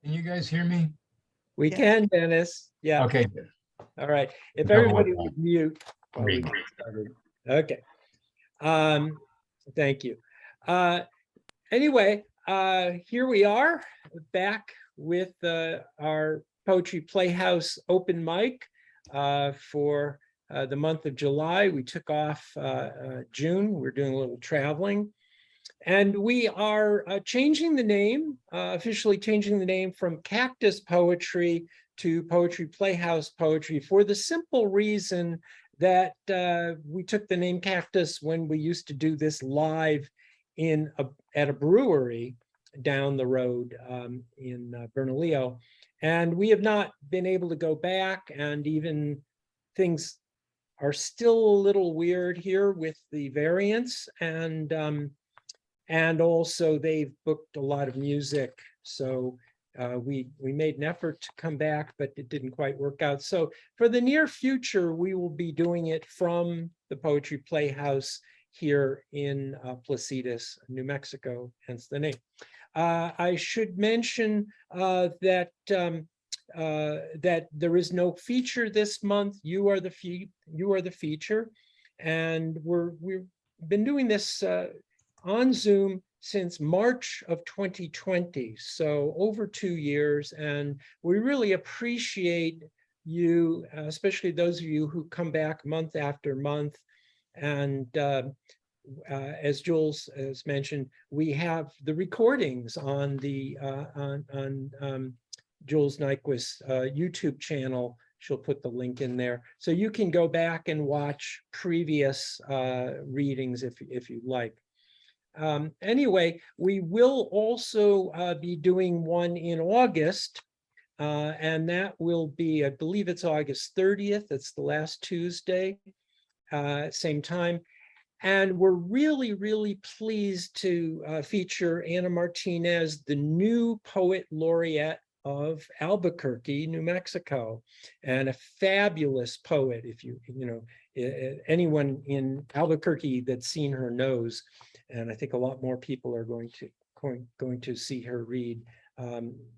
Can you guys hear me? We can, Dennis. Yeah. Okay. All right. If Double everybody with would mute while we get started. Okay. Thank you. Anyway, here we are back with our Poetry Playhouse open mic for the month of July. We took off June. We're doing a little traveling. And we are changing the name, officially changing the name from Cactus Poetry to Poetry Playhouse Poetry for the simple reason that we took the name Cactus when we used to do this live at a brewery down the road in Bernalillo. And we have not been able to go back, and even things are still a little weird here with the variants. And also they've booked a lot of music. So we made an effort to come back, but it didn't quite work out. So for the near future, we will be doing it from the Poetry Playhouse here in Placitas, New Mexico, hence the name. I should mention that there is no feature this month. You are the feature, and we've been doing this on Zoom since March of 2020, so over 2 years, and we really appreciate you, especially those of you who come back month after month. And as Jules has mentioned, we have the recordings on the Jules Nyquist's YouTube channel. She'll put the link in there, so you can go back and watch previous readings if you like. Anyway, we will also be doing one in August, and that will be, I believe it's August 30th. It's the last Tuesday, same time. And we're really, really pleased to feature Anna Martinez, the new poet laureate of Albuquerque, New Mexico, and a fabulous poet. If you know, anyone in Albuquerque that's seen her knows. And I think a lot more people are going to see her read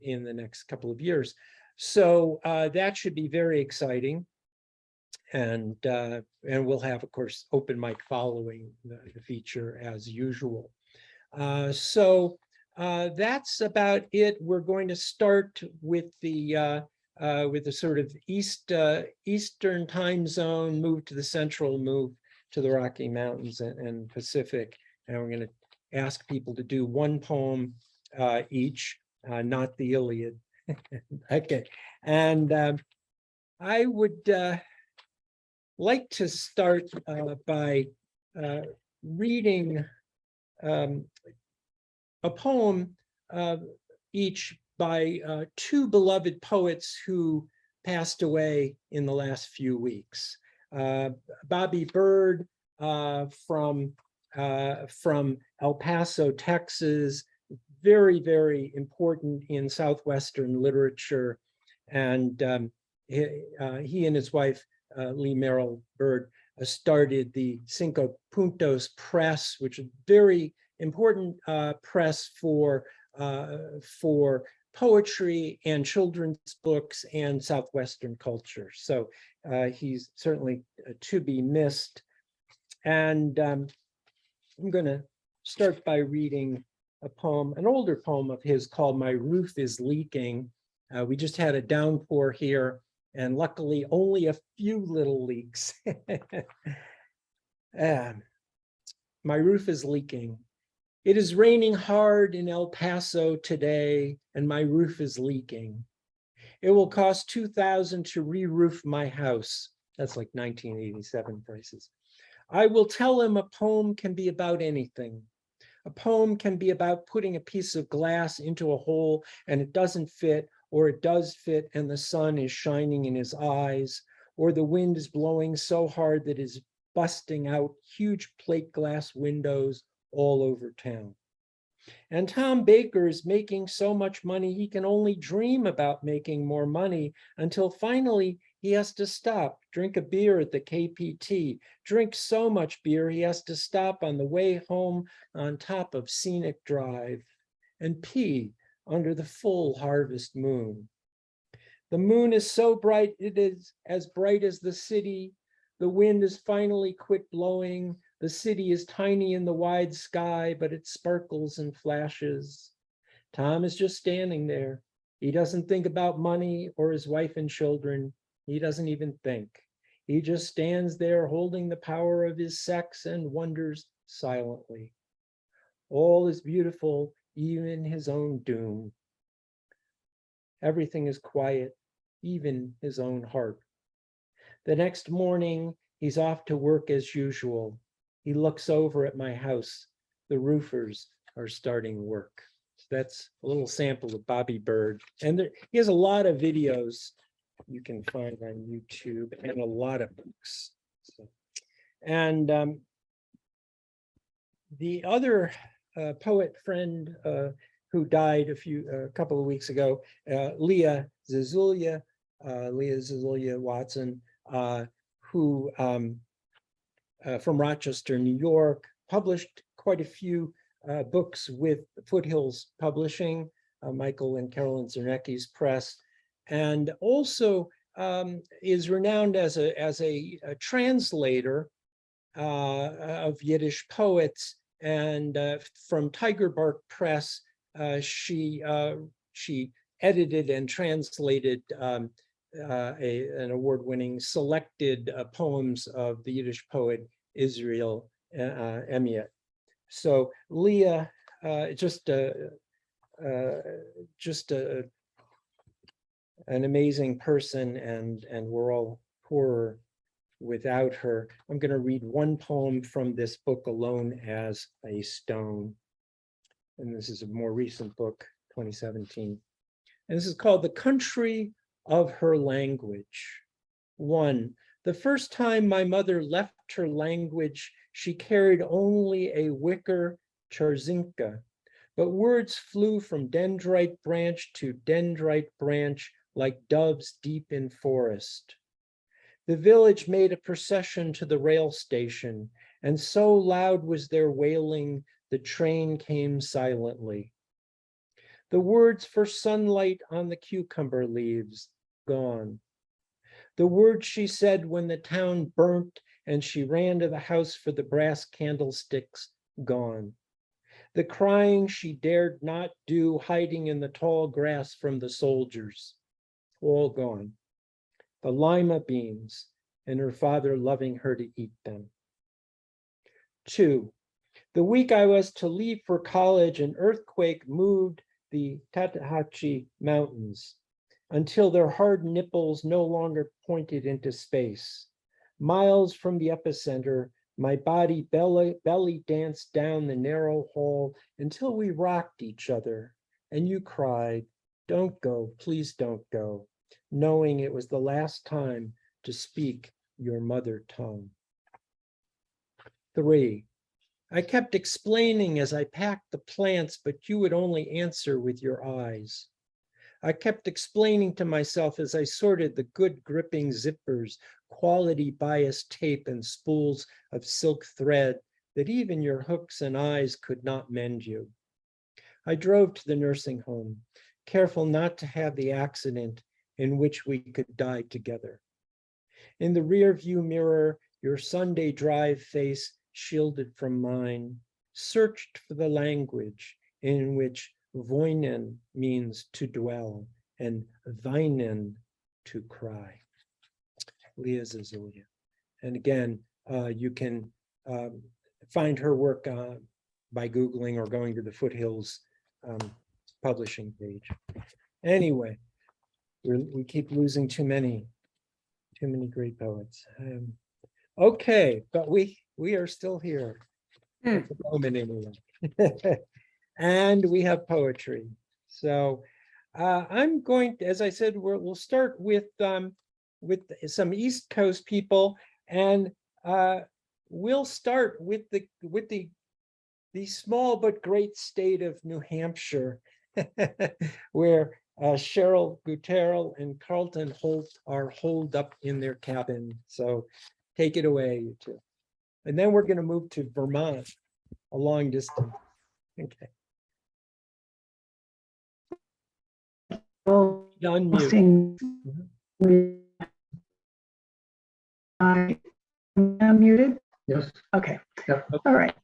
in the next couple of years. So that should be very exciting. And we'll have, of course, open mic following the feature as usual. So that's about it. We're going to start with the sort of Eastern time zone, move to the central, move to the Rocky Mountains and Pacific. And we're going to ask people to do one poem each, not the Iliad. Okay. And I would like to start by reading a poem each by two beloved poets who passed away in the last few weeks. Bobby Bird from El Paso, Texas, very, very important in Southwestern literature. And he and his wife, Lee Merrill Bird, started the Cinco Puntos Press, which is very important press for poetry and children's books and Southwestern culture. So he's certainly to be missed. And I'm going to start by reading a poem, an older poem of his called My Roof is Leaking. We just had a downpour here, and luckily only a few little leaks. My roof is leaking. It is raining hard in El Paso today, and my roof is leaking. It will cost $2,000 to re-roof my house. That's like 1987 prices. I will tell him a poem can be about anything. A poem can be about putting a piece of glass into a hole and it doesn't fit, or it does fit and the sun is shining in his eyes, or the wind is blowing so hard that it is busting out huge plate glass windows all over town. And Tom Baker is making so much money, he can only dream about making more money until finally he has to stop, drink a beer at the KPT, drink so much beer he has to stop on the way home on top of Scenic Drive, and pee under the full harvest moon. The moon is so bright, it is as bright as the city. The wind has finally quit blowing. The city is tiny in the wide sky, but it sparkles and flashes. Tom is just standing there. He doesn't think about money or his wife and children. He doesn't even think. He just stands there holding the power of his sex and wonders silently. All is beautiful, even his own doom. Everything is quiet, even his own heart. The next morning, he's off to work as usual. He looks over at my house. The roofers are starting work. So that's a little sample of Bobby Bird. And he has a lot of videos you can find on YouTube and a lot of books. So, and the other poet friend who died a couple of weeks ago, Leah Zazulya Watson, who from Rochester, New York, published quite a few books with Foothills Publishing, Michael and Carolyn Zernecki's press, and also is renowned as a translator of Yiddish poets. And from Tiger Bark Press, she edited and translated an award-winning selected poems of the Yiddish poet Israel Emiet. So Leah, just an amazing person, and we're all poorer without her. I'm going to read one poem from this book, Alone as a Stone. And this is a more recent book, 2017. And this is called The Country of Her Language. 1. The first time my mother left her language, she carried only a wicker charzinka, but words flew from dendrite branch to dendrite branch like doves deep in forest. The village made a procession to the rail station, and so loud was their wailing, the train came silently. The words for sunlight on the cucumber leaves, gone. The words she said when the town burnt and she ran to the house for the brass candlesticks, gone. The crying she dared not do, hiding in the tall grass from the soldiers, all gone. The lima beans, and her father loving her to eat them. 2. The week I was to leave for college, an earthquake moved the Tatahatchee Mountains until their hard nipples no longer pointed into space. Miles from the epicenter, my body belly danced down the narrow hall until we rocked each other, and you cried, "Don't go, please don't go," knowing it was the last time to speak your mother tongue. 3. I kept explaining as I packed the plants, but you would only answer with your eyes. I kept explaining to myself as I sorted the good gripping zippers, quality bias tape, and spools of silk thread that even your hooks and eyes could not mend you. I drove to the nursing home, careful not to have the accident in which we could die together. In the rear view mirror, your Sunday drive face, shielded from mine, searched for the language in which voinen means to dwell and weinen to cry. Leah Zazulya. And again, you can find her work by Googling or going to the Foothills publishing page. Anyway, we keep losing too many great poets. Okay, but we are still here at the moment anyway. And we have poetry. So I'm going to, as I said, we'll start with some East Coast people, and we'll start with the small but great state of New Hampshire, where Cheryl Guterrell and Carlton Holt are holed up in their cabin. So take it away, you two. And then we're going to move to Vermont, a long distance. Okay. Unmute. Posting. Mhm. I am muted. Yes. Okay. Yep. All right.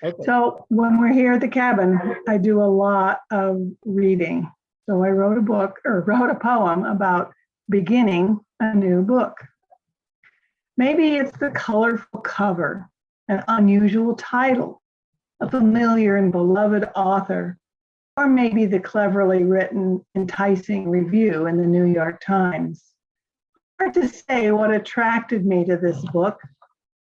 Okay. So when we're here at the cabin, I do a lot of reading. So I wrote a poem about beginning a new book. Maybe it's the colorful cover, an unusual title, a familiar and beloved author, or maybe the cleverly written, enticing review in the New York Times. Hard to say what attracted me to this book,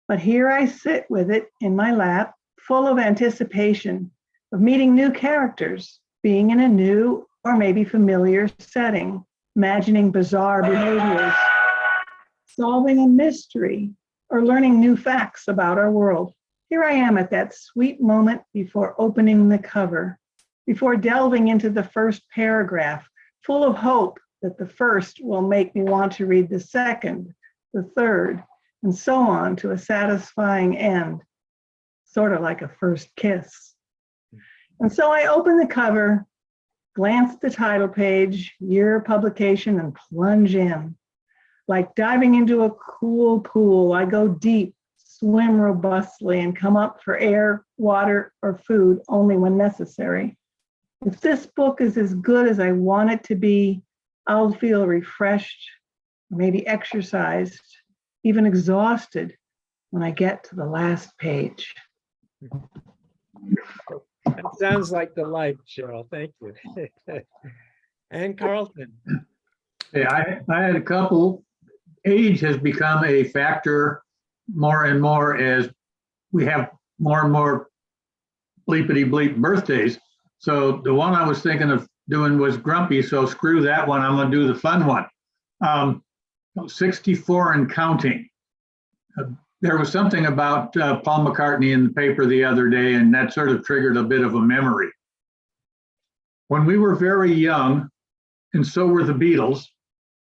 but here I sit with it in my lap, full of anticipation of meeting new characters, being in a new or maybe familiar setting, imagining bizarre behaviors, solving a mystery, or learning new facts about our world. Here I am at that sweet moment before opening the cover, before delving into the first paragraph, full of hope that the first will make me want to read the second, the third, and so on to a satisfying end, sort of like a first kiss. And so I open the cover, glance at the title page, year of publication, and plunge in. Like diving into a cool pool, I go deep, swim robustly, and come up for air, water, or food only when necessary. If this book is as good as I want it to be, I'll feel refreshed, maybe exercised, even exhausted when I get to the last page. That sounds like the life, Cheryl. Thank you. And Carlton. Yeah, I had a couple. Age has become a factor more and more as we have more and more bleepity bleep birthdays. So the one I was thinking of doing was grumpy, so screw that one. I'm going to do the fun one. 64 and counting. There was something about Paul McCartney in the paper the other day, and that sort of triggered a bit of a memory. When we were very young, and so were the Beatles,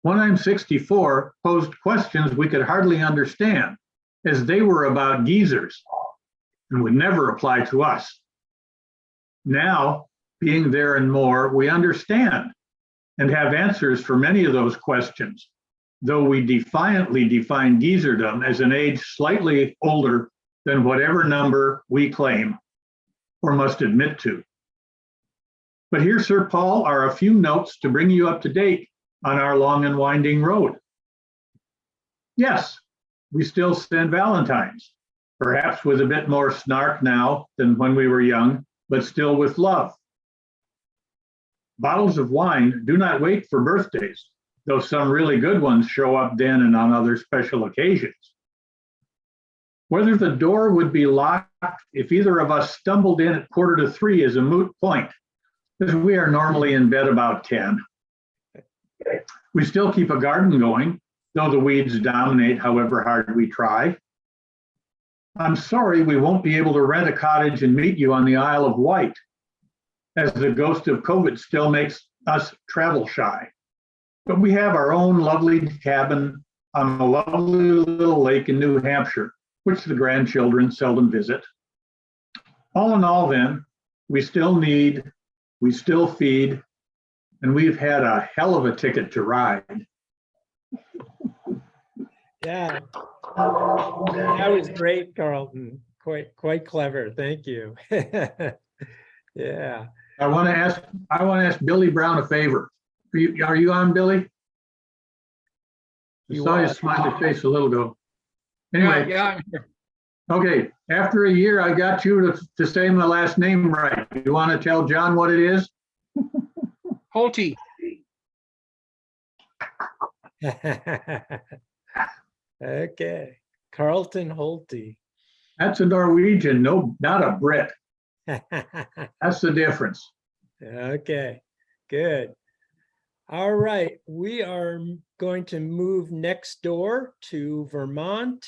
When I'm 64 posed questions we could hardly understand, as they were about geezers and would never apply to us. Now, being there and more, we understand and have answers for many of those questions, though we defiantly define geezerdom as an age slightly older than whatever number we claim or must admit to. But here, Sir Paul, are a few notes to bring you up to date on our long and winding road. Yes, we still send Valentines, perhaps with a bit more snark now than when we were young, but still with love. Bottles of wine do not wait for birthdays, though some really good ones show up then and on other special occasions. Whether the door would be locked if either of us stumbled in at 2:45 is a moot point, because we are normally in bed about 10. We still keep a garden going, though the weeds dominate however hard we try. I'm sorry we won't be able to rent a cottage and meet you on the Isle of Wight, as the ghost of COVID still makes us travel shy. But we have our own lovely cabin on a lovely little lake in New Hampshire, which the grandchildren seldom visit. All in all then, we still need, we still feed, and we've had a hell of a ticket to ride. Yeah, that was great, Carlton. Quite clever. Thank you. Yeah. I want to ask Billy Brown a favor. Are you on, Billy? I You saw are. his smiley face a little ago. Anyway, Yeah. okay. After a year, I got you to say my last name right. You want to tell John what it is? Holte. Okay, Carlton Holte. That's a Norwegian, no, not a Brit. That's the difference. Okay, good. All right, we are going to move next door to Vermont,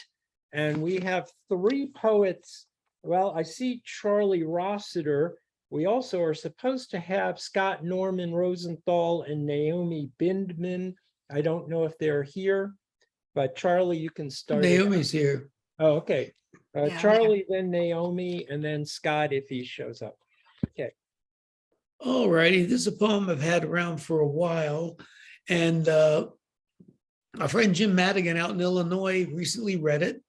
and we have 3 poets. Well, I see Charlie Rossiter. We also are supposed to have Scott Norman Rosenthal and Naomi Bindman. I don't know if they're here, but Charlie, you can start. Naomi's here. Oh, okay. Yeah. Charlie, then Naomi, and then Scott if he shows up. Okay. All righty, this is a poem I've had around for a while, and our friend Jim Madigan out in Illinois recently read it,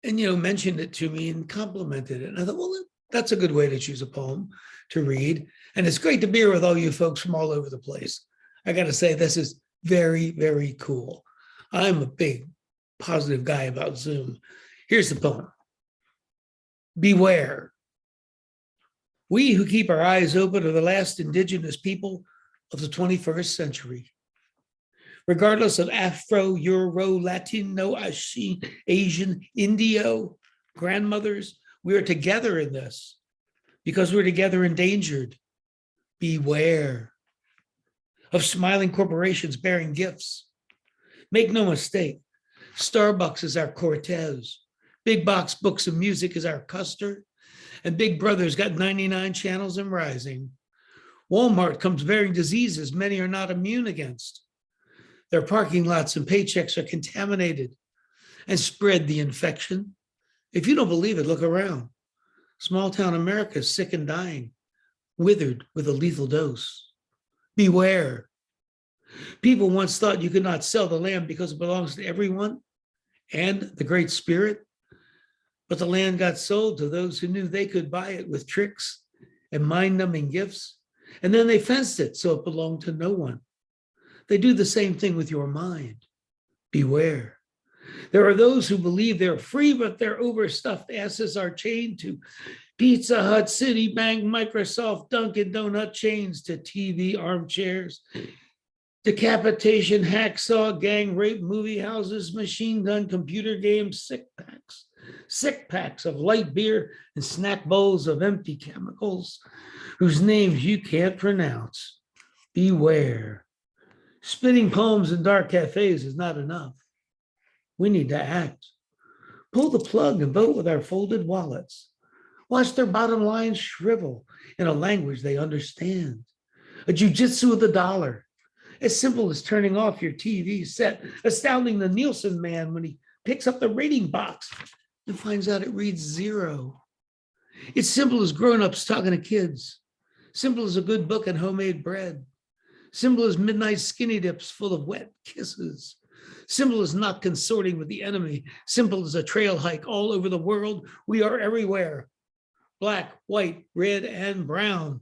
and mentioned it to me and complimented it. And I thought, well, that's a good way to choose a poem to read, and it's great to be here with all you folks from all over the place. I got to say, this is very, very cool. I'm a big positive guy about Zoom. Here's the poem. Beware. We who keep our eyes open are the last indigenous people of the 21st century. Regardless of Afro, Euro, Latino, Asian, Indio, grandmothers, we are together in this because we're together endangered. Beware of smiling corporations bearing gifts. Make no mistake, Starbucks is our Cortez. Big box books of music is our Custer. And Big Brother's got 99 channels and rising. Walmart comes bearing diseases many are not immune against. Their parking lots and paychecks are contaminated and spread the infection. If you don't believe it, look around. Small town America is sick and dying, withered with a lethal dose. Beware. People once thought you could not sell the land because it belongs to everyone and the Great Spirit. But the land got sold to those who knew they could buy it with tricks and mind-numbing gifts. And then they fenced it so it belonged to no one. They do the same thing with your mind. Beware. There are those who believe they're free, but their overstuffed asses are chained to Pizza Hut, Citibank, Microsoft, Dunkin' Donut chains to TV armchairs, decapitation, hacksaw, gang rape, movie houses, machine gun, computer games, sick packs of light beer and snack bowls of empty chemicals whose names you can't pronounce. Beware. Spitting poems in dark cafes is not enough. We need to act. Pull the plug and vote with our folded wallets. Watch their bottom lines shrivel in a language they understand. A jujitsu of the dollar. As simple as turning off your TV set, astounding the Nielsen man when he picks up the rating box and finds out it reads 0. It's simple as grown-ups talking to kids. Simple as a good book and homemade bread. Simple as midnight skinny dips full of wet kisses. Simple as not consorting with the enemy. Simple as a trail hike all over the world. We are everywhere. Black, white, red, and brown.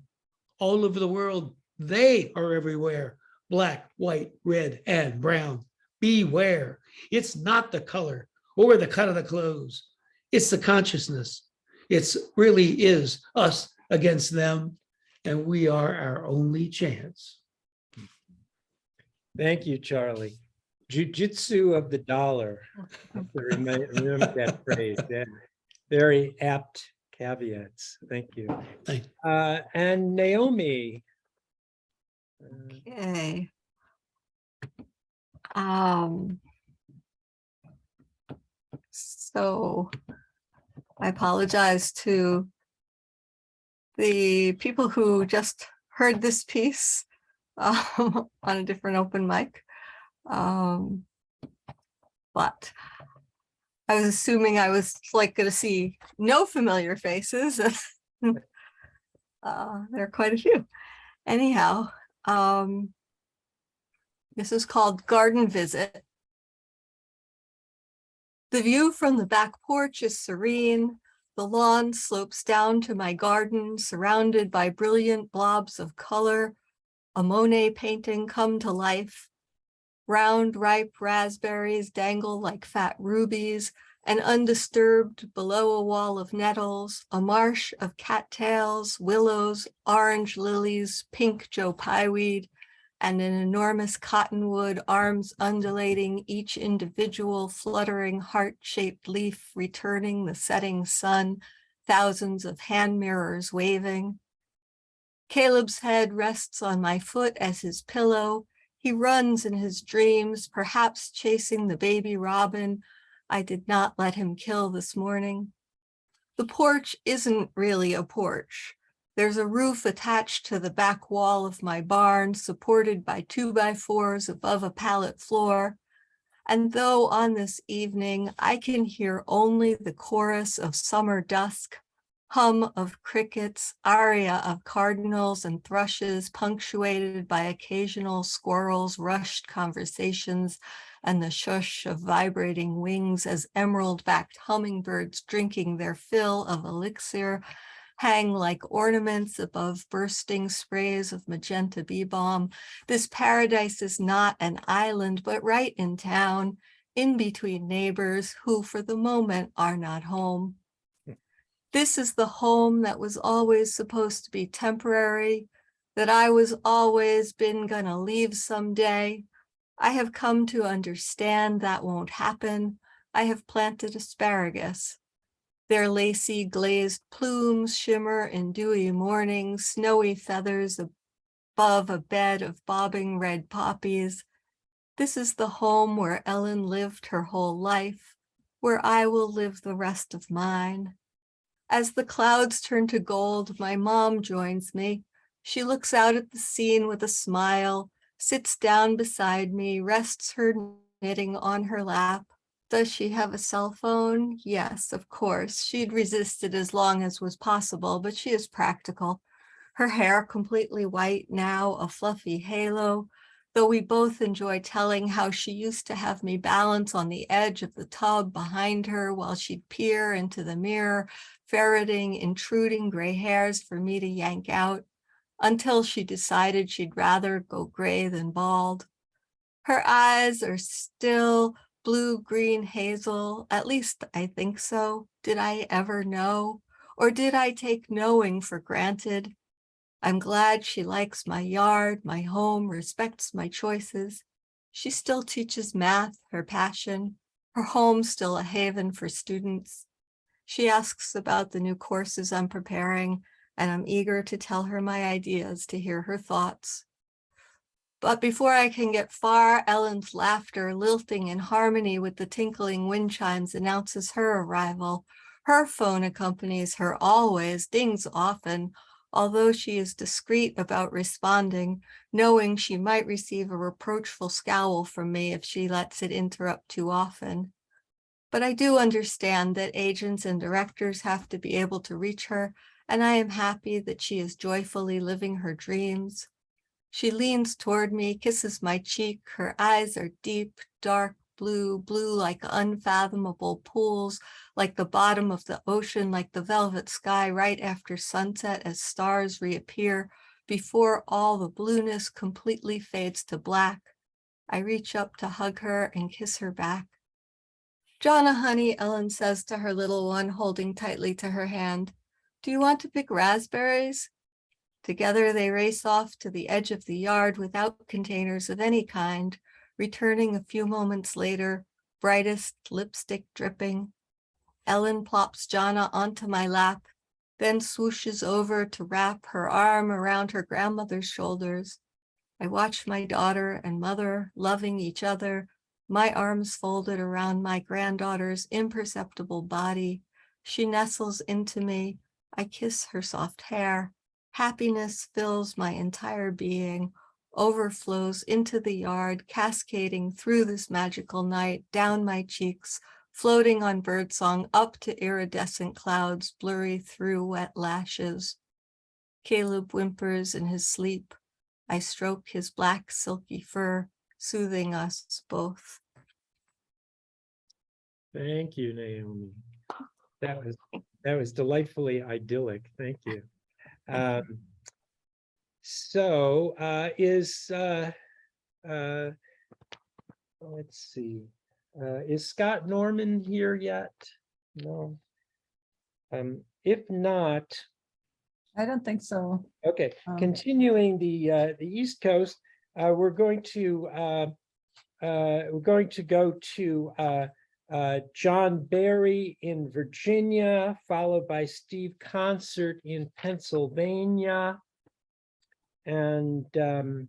All over the world. They are everywhere. Black, white, red, and brown. Beware. It's not the color or the cut of the clothes. It's the consciousness. It really is us against them, and we are our only chance. Thank you, Charlie. Jiu-jitsu of the dollar. I have to remember that phrase. Yeah. Very apt caveats. Thank you. Thank And Naomi. Okay. So I apologize to the people who just heard this piece on a different open mic. But I was assuming I was like going to see no familiar faces. There are quite a few. Anyhow, this is called Garden Visit. The view from the back porch is serene. The lawn slopes down to my garden, surrounded by brilliant blobs of color, a Monet painting come to life. Round, ripe raspberries dangle like fat rubies, and undisturbed below a wall of nettles, a marsh of cattails, willows, orange lilies, pink Joe Pyeweed, and an enormous cottonwood, arms undulating, each individual fluttering heart-shaped leaf returning the setting sun, thousands of hand mirrors waving. Caleb's head rests on my foot as his pillow. He runs in his dreams, perhaps chasing the baby robin I did not let him kill this morning. The porch isn't really a porch. There's a roof attached to the back wall of my barn, supported by 2x4s above a pallet floor. And though on this evening I can hear only the chorus of summer dusk, hum of crickets, aria of cardinals and thrushes, punctuated by occasional squirrels, rushed conversations, and the shush of vibrating wings as emerald-backed hummingbirds drinking their fill of elixir hang like ornaments above bursting sprays of magenta bee balm. This paradise is not an island, but right in town, in between neighbors who for the moment are not home. This is the home that was always supposed to be temporary, that I was always been gonna leave someday. I have come to understand that won't happen. I have planted asparagus. Their lacy glazed plumes shimmer in dewy morning, snowy feathers above a bed of bobbing red poppies. This is the home where Ellen lived her whole life, where I will live the rest of mine. As the clouds turn to gold, my mom joins me. She looks out at the scene with a smile, sits down beside me, rests her knitting on her lap. Does she have a cell phone? Yes, of course. She'd resisted as long as was possible, but she is practical. Her hair completely white, now a fluffy halo, though we both enjoy telling how she used to have me balance on the edge of the tub behind her while she'd peer into the mirror, ferreting intruding gray hairs for me to yank out, until she decided she'd rather go gray than bald. Her eyes are still blue-green hazel, at least I think so. Did I ever know? Or did I take knowing for granted? I'm glad she likes my yard, my home, respects my choices. She still teaches math, her passion. Her home's still a haven for students. She asks about the new courses I'm preparing, and I'm eager to tell her my ideas to hear her thoughts. But before I can get far, Ellen's laughter, lilting in harmony with the tinkling wind chimes, announces her arrival. Her phone accompanies her always, dings often, although she is discreet about responding, knowing she might receive a reproachful scowl from me if she lets it interrupt too often. But I do understand that agents and directors have to be able to reach her, and I am happy that she is joyfully living her dreams. She leans toward me, kisses my cheek. Her eyes are deep, dark blue, blue like unfathomable pools, like the bottom of the ocean, like the velvet sky right after sunset as stars reappear before all the blueness completely fades to black. I reach up to hug her and kiss her back. Jonna, honey, Ellen says to her little one, holding tightly to her hand, do you want to pick raspberries? Together they race off to the edge of the yard without containers of any kind, returning a few moments later, brightest lipstick dripping. Ellen plops Jonna onto my lap, then swooshes over to wrap her arm around her grandmother's shoulders. I watch my daughter and mother loving each other, my arms folded around my granddaughter's imperceptible body. She nestles into me. I kiss her soft hair. Happiness fills my entire being, overflows into the yard, cascading through this magical night, down my cheeks, floating on birdsong, up to iridescent clouds, blurry through wet lashes. Caleb whimpers in his sleep. I stroke his black silky fur, soothing us both. Thank you, Naomi. That was delightfully idyllic. Thank you. Let's see, is Scott Norman here yet? No. If not, I don't think so. okay, continuing the East Coast, we're going to go to John Barry in Virginia, followed by Steve Concert in Pennsylvania, and then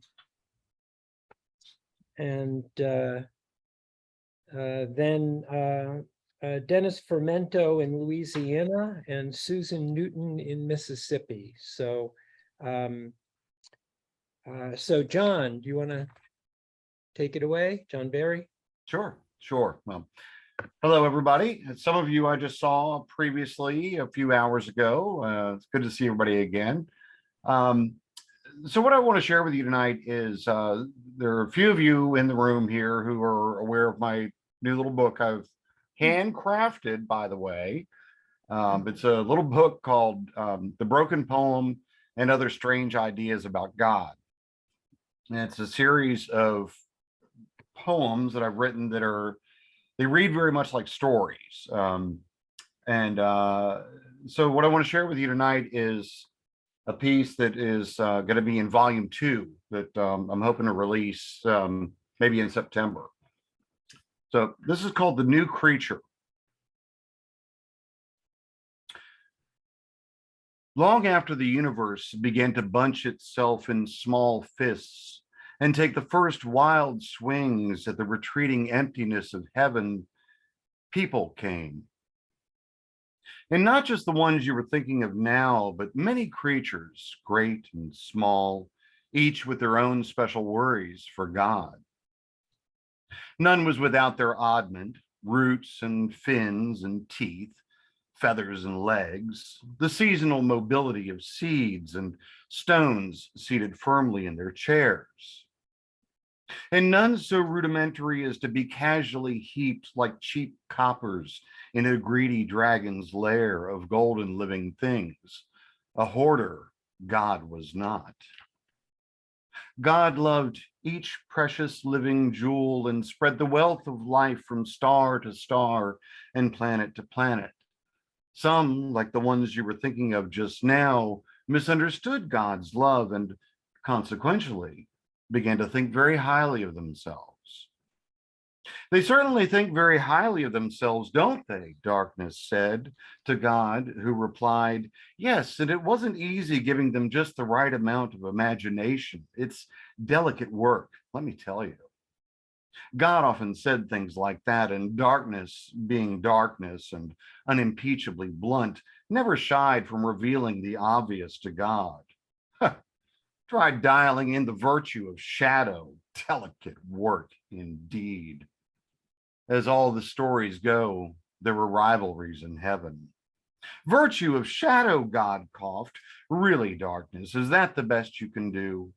Dennis Fermento in Louisiana and Susan Newton in Mississippi. So, so John, do you want to take it away, John Barry? Sure. Well, Hello, everybody. Some of you I just saw previously a few hours ago. It's good to see everybody again. So what I want to share with you tonight is there are a few of you in the room here who are aware of my new little book I've handcrafted, by the way. It's a little book called The Broken Poem and Other Strange Ideas About God. And it's a series of poems that I've written that they read very much like stories. So what I want to share with you tonight is a piece that is going to be in volume 2 that I'm hoping to release maybe in September. So this is called The New Creature. Long after the universe began to bunch itself in small fists and take the first wild swings at the retreating emptiness of heaven, people came. And not just the ones you were thinking of now, but many creatures, great and small, each with their own special worries for God. None was without their oddment, roots and fins and teeth, feathers and legs, the seasonal mobility of seeds and stones seated firmly in their chairs. And none so rudimentary as to be casually heaped like cheap coppers in a greedy dragon's lair of golden living things. A hoarder God was not. God loved each precious living jewel and spread the wealth of life from star to star and planet to planet. Some, like the ones you were thinking of just now, misunderstood God's love and consequentially began to think very highly of themselves. They certainly think very highly of themselves, don't they? Darkness said to God, who replied, yes, and it wasn't easy giving them just the right amount of imagination. It's delicate work, let me tell you. God often said things like that, and darkness, being darkness and unimpeachably blunt, never shied from revealing the obvious to God. Try dialing in the virtue of shadow, delicate work indeed. As all the stories go, there were rivalries in heaven. Virtue of shadow, God coughed. Really, darkness, is that the best you can do?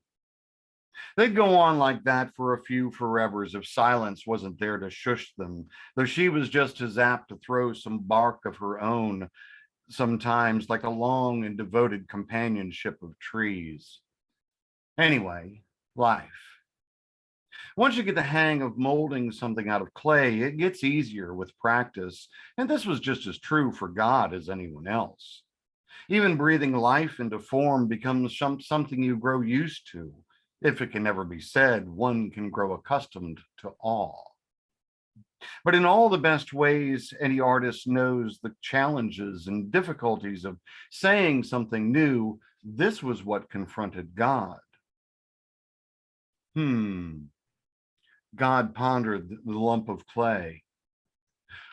They'd go on like that for a few forevers if silence wasn't there to shush them, though she was just as apt to throw some bark of her own, sometimes like a long and devoted companionship of trees. Anyway, life. Once you get the hang of molding something out of clay, it gets easier with practice, and this was just as true for God as anyone else. Even breathing life into form becomes something you grow used to. If it can never be said, one can grow accustomed to awe. But in all the best ways, any artist knows the challenges and difficulties of saying something new. This was what confronted God. God pondered the lump of clay.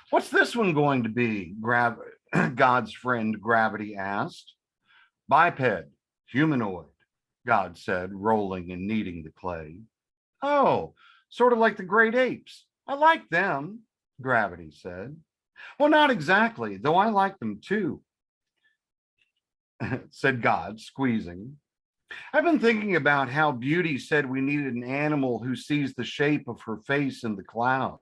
What's this one going to be? God's friend Gravity asked. Biped, humanoid, God said, rolling and kneading the clay. Oh, sort of like the great apes. I like them, Gravity said. Well, not exactly, though I like them too, said God, squeezing. I've been thinking about how Beauty said we needed an animal who sees the shape of her face in the clouds.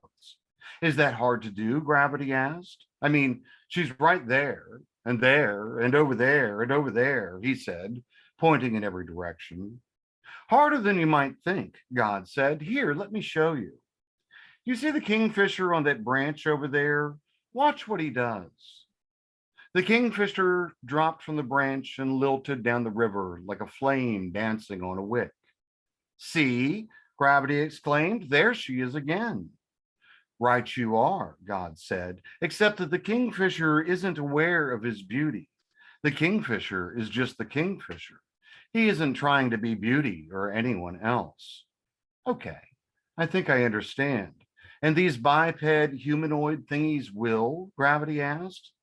Is that hard to do? Gravity asked. I mean, she's right there and over there and over there, he said, pointing in every direction. Harder than you might think, God said. Here, let me show you. You see the kingfisher on that branch over there? Watch what he does. The kingfisher dropped from the branch and lilted down the river like a flame dancing on a wick. See, Gravity exclaimed, there she is again. Right you are, God said, except that the kingfisher isn't aware of his beauty. The kingfisher is just the kingfisher. He isn't trying to be Beauty or anyone else. Okay, I think I understand. And these biped humanoid thingies will? Gravity asked.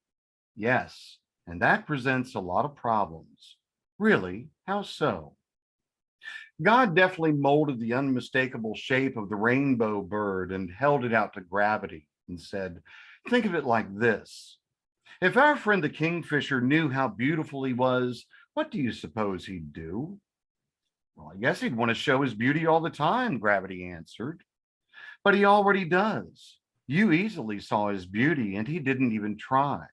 Yes, and that presents a lot of problems. Really, how so? God deftly molded the unmistakable shape of the rainbow bird and held it out to Gravity. and said, think of it like this. If our friend the kingfisher knew how beautiful he was, what do you suppose he'd do? Well, I guess he'd want to show his beauty all the time, Gravity answered. But he already does. You easily saw his beauty, and he didn't even try,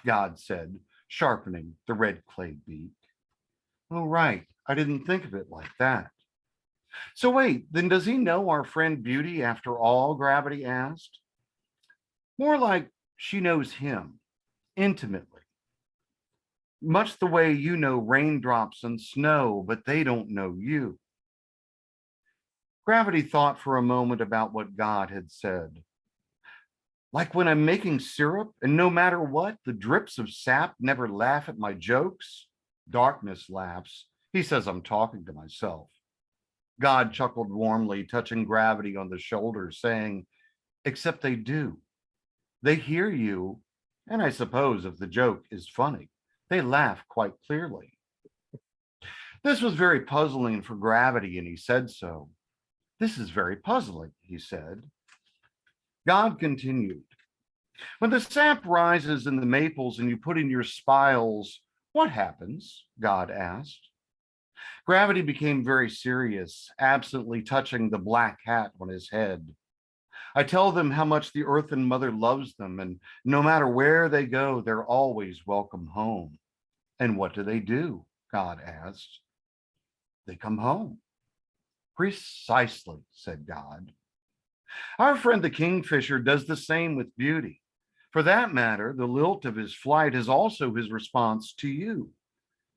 God said, sharpening the red clay beak. Oh, right. I didn't think of it like that. So wait, then does he know our friend Beauty after all? Gravity asked. More like she knows him intimately, much the way you know raindrops and snow, but they don't know you. Gravity thought for a moment about what God had said. Like when I'm making syrup, and no matter what, the drips of sap never laugh at my jokes. Darkness laughs. He says I'm talking to myself. God chuckled warmly, touching Gravity on the shoulder, saying, except they do. They hear you, and I suppose if the joke is funny, they laugh quite clearly. This was very puzzling for Gravity, and he said so. This is very puzzling, he said. God continued, when the sap rises in the maples and you put in your spiles, what happens? God asked. Gravity became very serious, absently touching the black hat on his head. I tell them how much the Earthen Mother loves them, and no matter where they go, they're always welcome home. And what do? God asked. They come home. Precisely, said God. Our friend the kingfisher does the same with Beauty. For that matter, the lilt of his flight is also his response to you.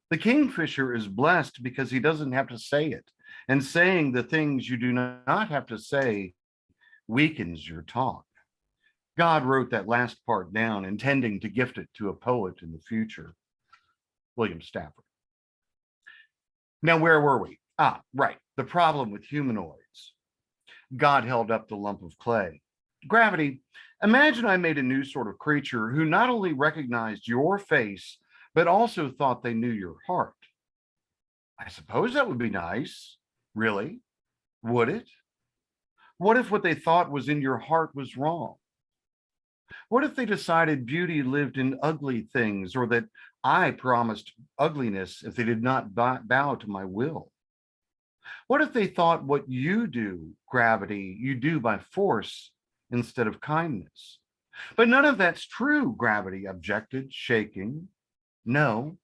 The kingfisher is blessed because he doesn't have to say it, and saying the things you do not have to say weakens your talk. God wrote that last part down, intending to gift it to a poet in the future. William Stafford. Now, where were we? Right, the problem with humanoids. God held up the lump of clay. Gravity, imagine I made a new sort of creature who not only recognized your face, but also thought they knew your heart. I suppose that would be nice. Really? Would it? What if what they thought was in your heart was wrong? What if they decided beauty lived in ugly things, or that I promised ugliness if they did not bow to my will? What if they thought what you do, Gravity, you do by force instead of kindness? But none of that's true, Gravity objected, shaking. No,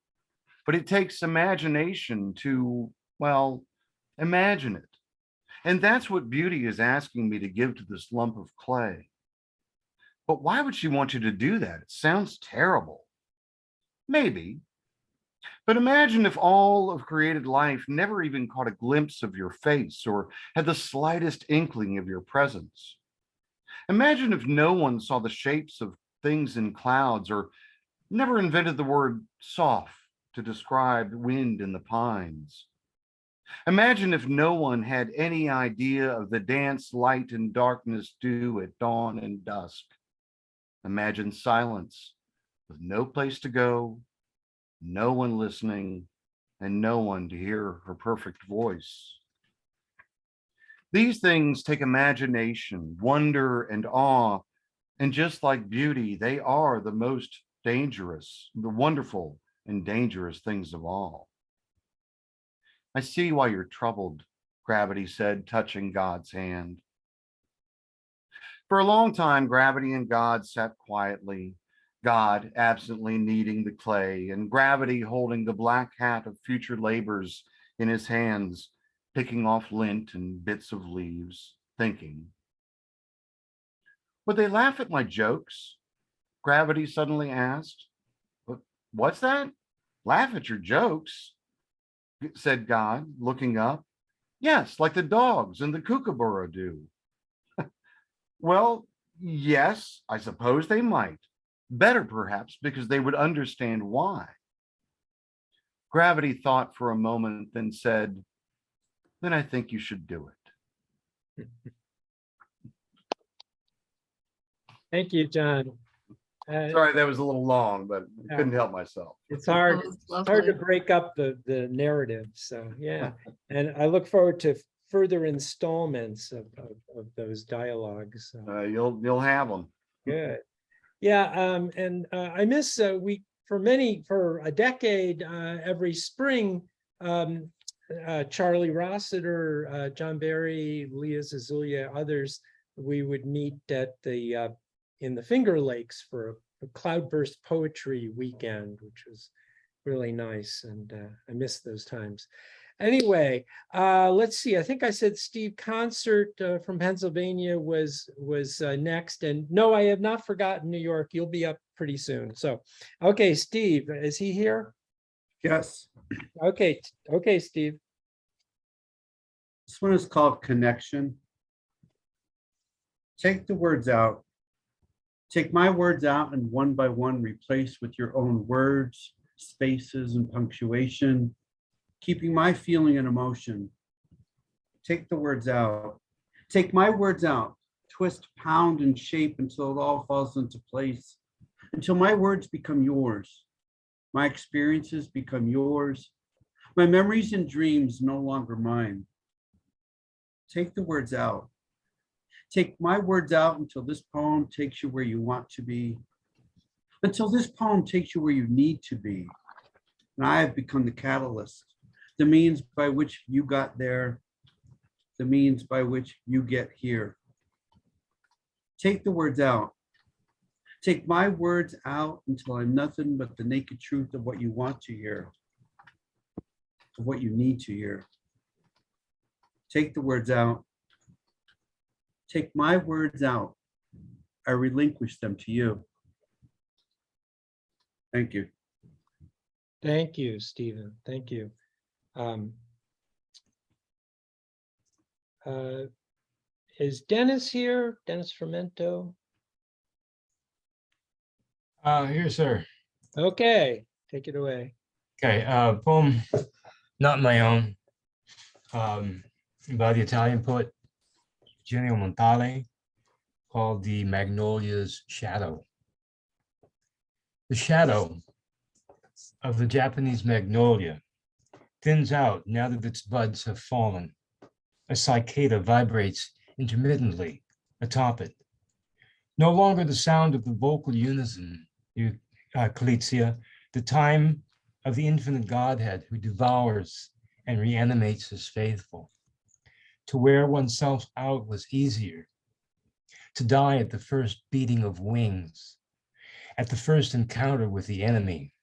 but it takes imagination to, well, imagine it. And that's what Beauty is asking me to give to this lump of clay. But why would she want you to do that? It sounds terrible. Maybe. But imagine if all of created life never even caught a glimpse of your face or had the slightest inkling of your presence. Imagine if no one saw the shapes of things in clouds or never invented the word soft to describe wind in the pines. Imagine if no one had any idea of the dance light and darkness do at dawn and dusk. Imagine silence with no place to go, no one listening, and no one to hear her perfect voice. These things take imagination, wonder, and awe, and just like beauty, they are the most dangerous, the wonderful and dangerous things of all. I see why you're troubled, Gravity said, touching God's hand. For a long time, Gravity and God sat quietly, God absently kneading the clay, and Gravity holding the black hat of future labors in his hands, picking off lint and bits of leaves, thinking. Would they laugh at my jokes? Gravity suddenly asked. What's that? Laugh at your jokes? Said God, looking up. Yes, like the dogs in the kookaburra do. Well, yes, I suppose they might. Better, perhaps, because they would understand why. Gravity thought for a moment, then said, then I think you should do it. Thank you, John. Sorry, that was a little long, but I couldn't help myself. It's hard. That was It's hard to lovely. break up the narrative. So yeah, and I look forward to further installments of those dialogues. You'll have them. Good. Yeah, and I miss for a decade, every spring, Charlie Rossiter, John Barry, Leah Zazulia, others, we would meet at the in the Finger Lakes for a cloudburst poetry weekend, which was really nice, and I miss those times. Anyway, let's see. I think I said Steve Concert from Pennsylvania was next, and no, I have not forgotten New York. You'll be up pretty soon. So, okay, Steve, is he here? Yes, Okay, Steve. this one is called Connection. Take the words out. Take my words out and one by one replace with your own words, spaces, and punctuation, keeping my feeling and emotion. Take the words out. Take my words out. Twist, pound, and shape until it all falls into place, until my words become yours. My experiences become yours. My memories and dreams no longer mine. Take the words out. Take my words out until this poem takes you where you want to be, until this poem takes you where you need to be. And I have become the catalyst, the means by which you got there, the means by which you get here. Take the words out. Take my words out until I'm nothing but the naked truth of what you want to hear, of what you need to hear. Take the words out. Take my words out. I relinquish them to you. Thank you. Thank you, Stephen. Thank you. Is Dennis here? Dennis Fermento? Here, sir. Okay, take it away. Okay, poem, not my own, by the Italian poet Eugenio Montale, called The Magnolia's Shadow. The shadow of the Japanese magnolia thins out now that its buds have fallen. A cicada vibrates intermittently atop it. No longer the sound of the vocal unison, Calicia, the time of the infinite Godhead who devours and reanimates his faithful. To wear oneself out was easier. To die at the first beating of wings, at the first encounter with the enemy,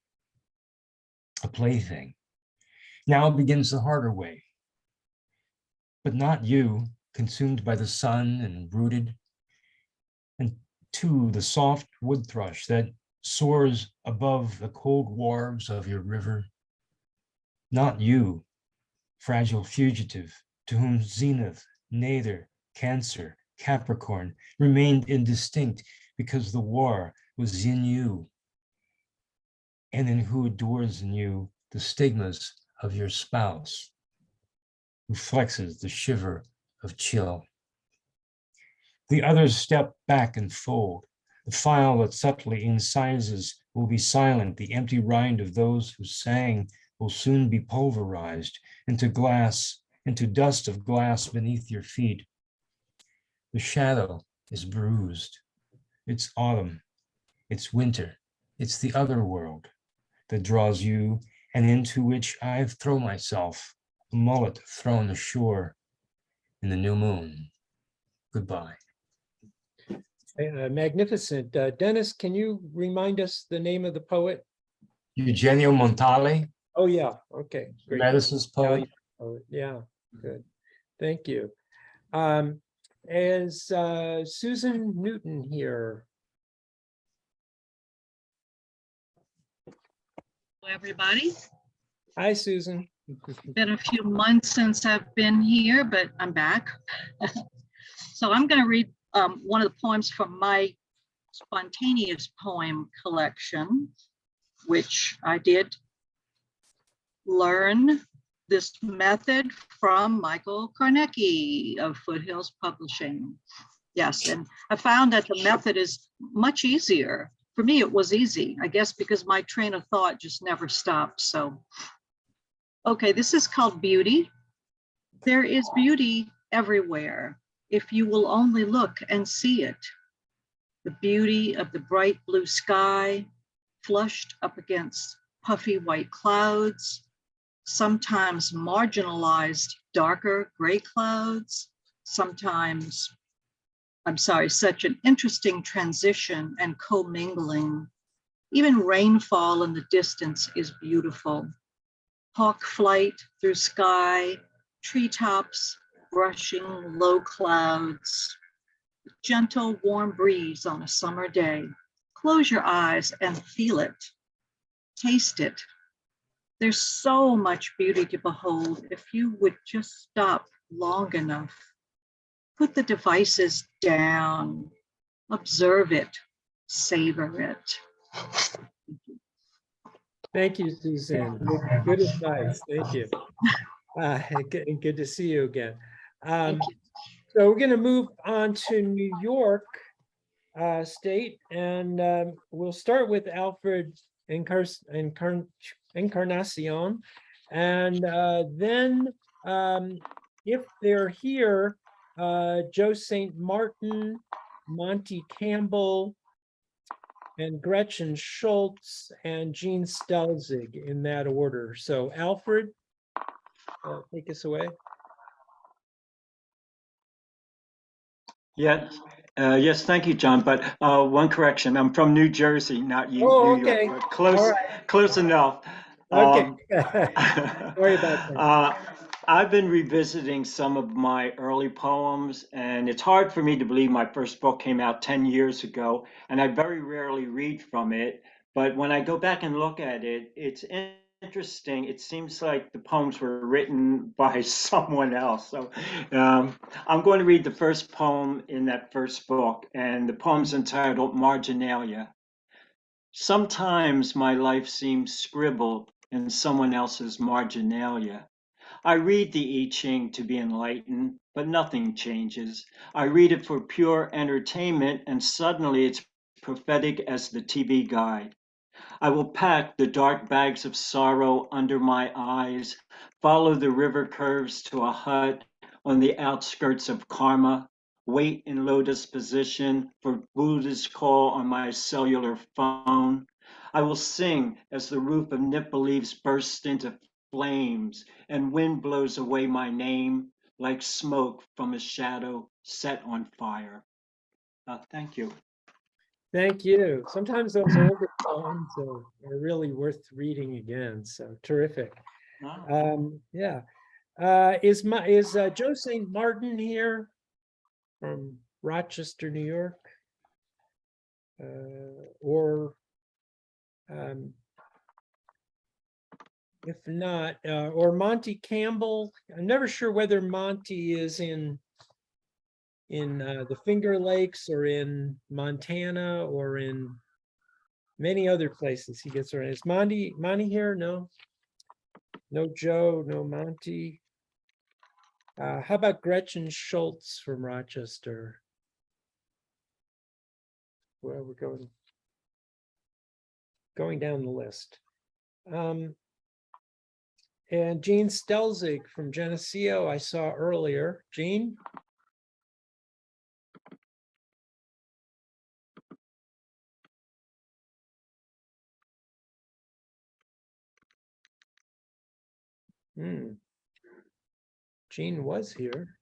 a plaything. Now begins the harder way. But not you, consumed by the sun and rooted, and to the soft wood thrush that soars above the cold wharves of your river. Not you, fragile fugitive, to whom zenith, nadir, Cancer, Capricorn remained indistinct because the war was in you, and in who adores in you the stigmas of your spouse, who flexes the shiver of chill. The others step back and fold. The file that subtly incises will be silent. The empty rind of those who sang will soon be pulverized into glass, into dust of glass beneath your feet. The shadow is bruised. It's autumn. It's winter. It's the other world that draws you and into which I've thrown myself, a mullet thrown ashore in the new moon. Goodbye. Magnificent. Dennis, can you remind us the name of the poet? Eugenio Montale, Oh, yeah. Okay, great. Medicine's poet. Italian poet. Yeah, good. Thank you. Is Susan Newton here? Hello, everybody. Hi, Susan. Been a few months since I've been here, but I'm back. So I'm going to read one of the poems from my spontaneous poem collection, which I did learn this method from Michael Karnecki of Foothills Publishing. Yes, and I found that the method is much easier. For me, it was easy, I guess, because my train of thought just never stopped. So, okay, this is called Beauty. There is beauty everywhere if you will only look and see it. the beauty of the bright blue sky flushed up against puffy white clouds, sometimes marginalized darker gray clouds, sometimes, such an interesting transition and commingling. Even rainfall in the distance is beautiful. Hawk flight through sky, treetops brushing low clouds, gentle warm breeze on a summer day. Close your eyes and feel it, taste it. There's so much beauty to behold if you would just stop long enough. Put the devices down, observe it, savor it. Thank you, Suzanne. Good advice. Thank you. Good to see you again. Thank you. So we're going to move on to New York State, and we'll start with Alfred Encarnacion, and then if they're here, Joe St. Martin, Monty Campbell, and Gretchen Schultz, and Jean Stelzig in that order. So Alfred, take us away. Yes, thank you, John. But one correction, I'm from New Jersey, not New okay. York. But close, All right. close enough. Okay. Sorry about that. I've been revisiting some of my early poems, and it's hard for me to believe my first book came out 10 years ago, and I very rarely read from it. But when I go back and look at it, it's interesting. It seems like the poems were written by someone else. So I'm going to read the first poem in that first book, and the poem's entitled Marginalia. Sometimes my life seems scribbled in someone else's marginalia. I read the I Ching to be enlightened, but nothing changes. I read it for pure entertainment, and suddenly it's prophetic as the TV guide. I will pack the dark bags of sorrow under my eyes, follow the river curves to a hut on the outskirts of karma, wait in lotus position for Buddha's call on my cellular phone. I will sing as the roof of nipple leaves burst into flames and wind blows away my name like smoke from a shadow set on fire. Thank you. Thank you. Sometimes those older poems are really worth reading again. So terrific. Yeah. Is Joe St. Martin here from Rochester, New York? Or if not, or Monty Campbell. I'm never sure whether Monty is in the Finger Lakes or in Montana or in many other places he gets around. Is Monty here? No Joe, no Monty. How about Gretchen Schultz from Rochester? Well, we're going down the list. And Jean Stelzig from Geneseo I saw earlier. Jean? Jean was here.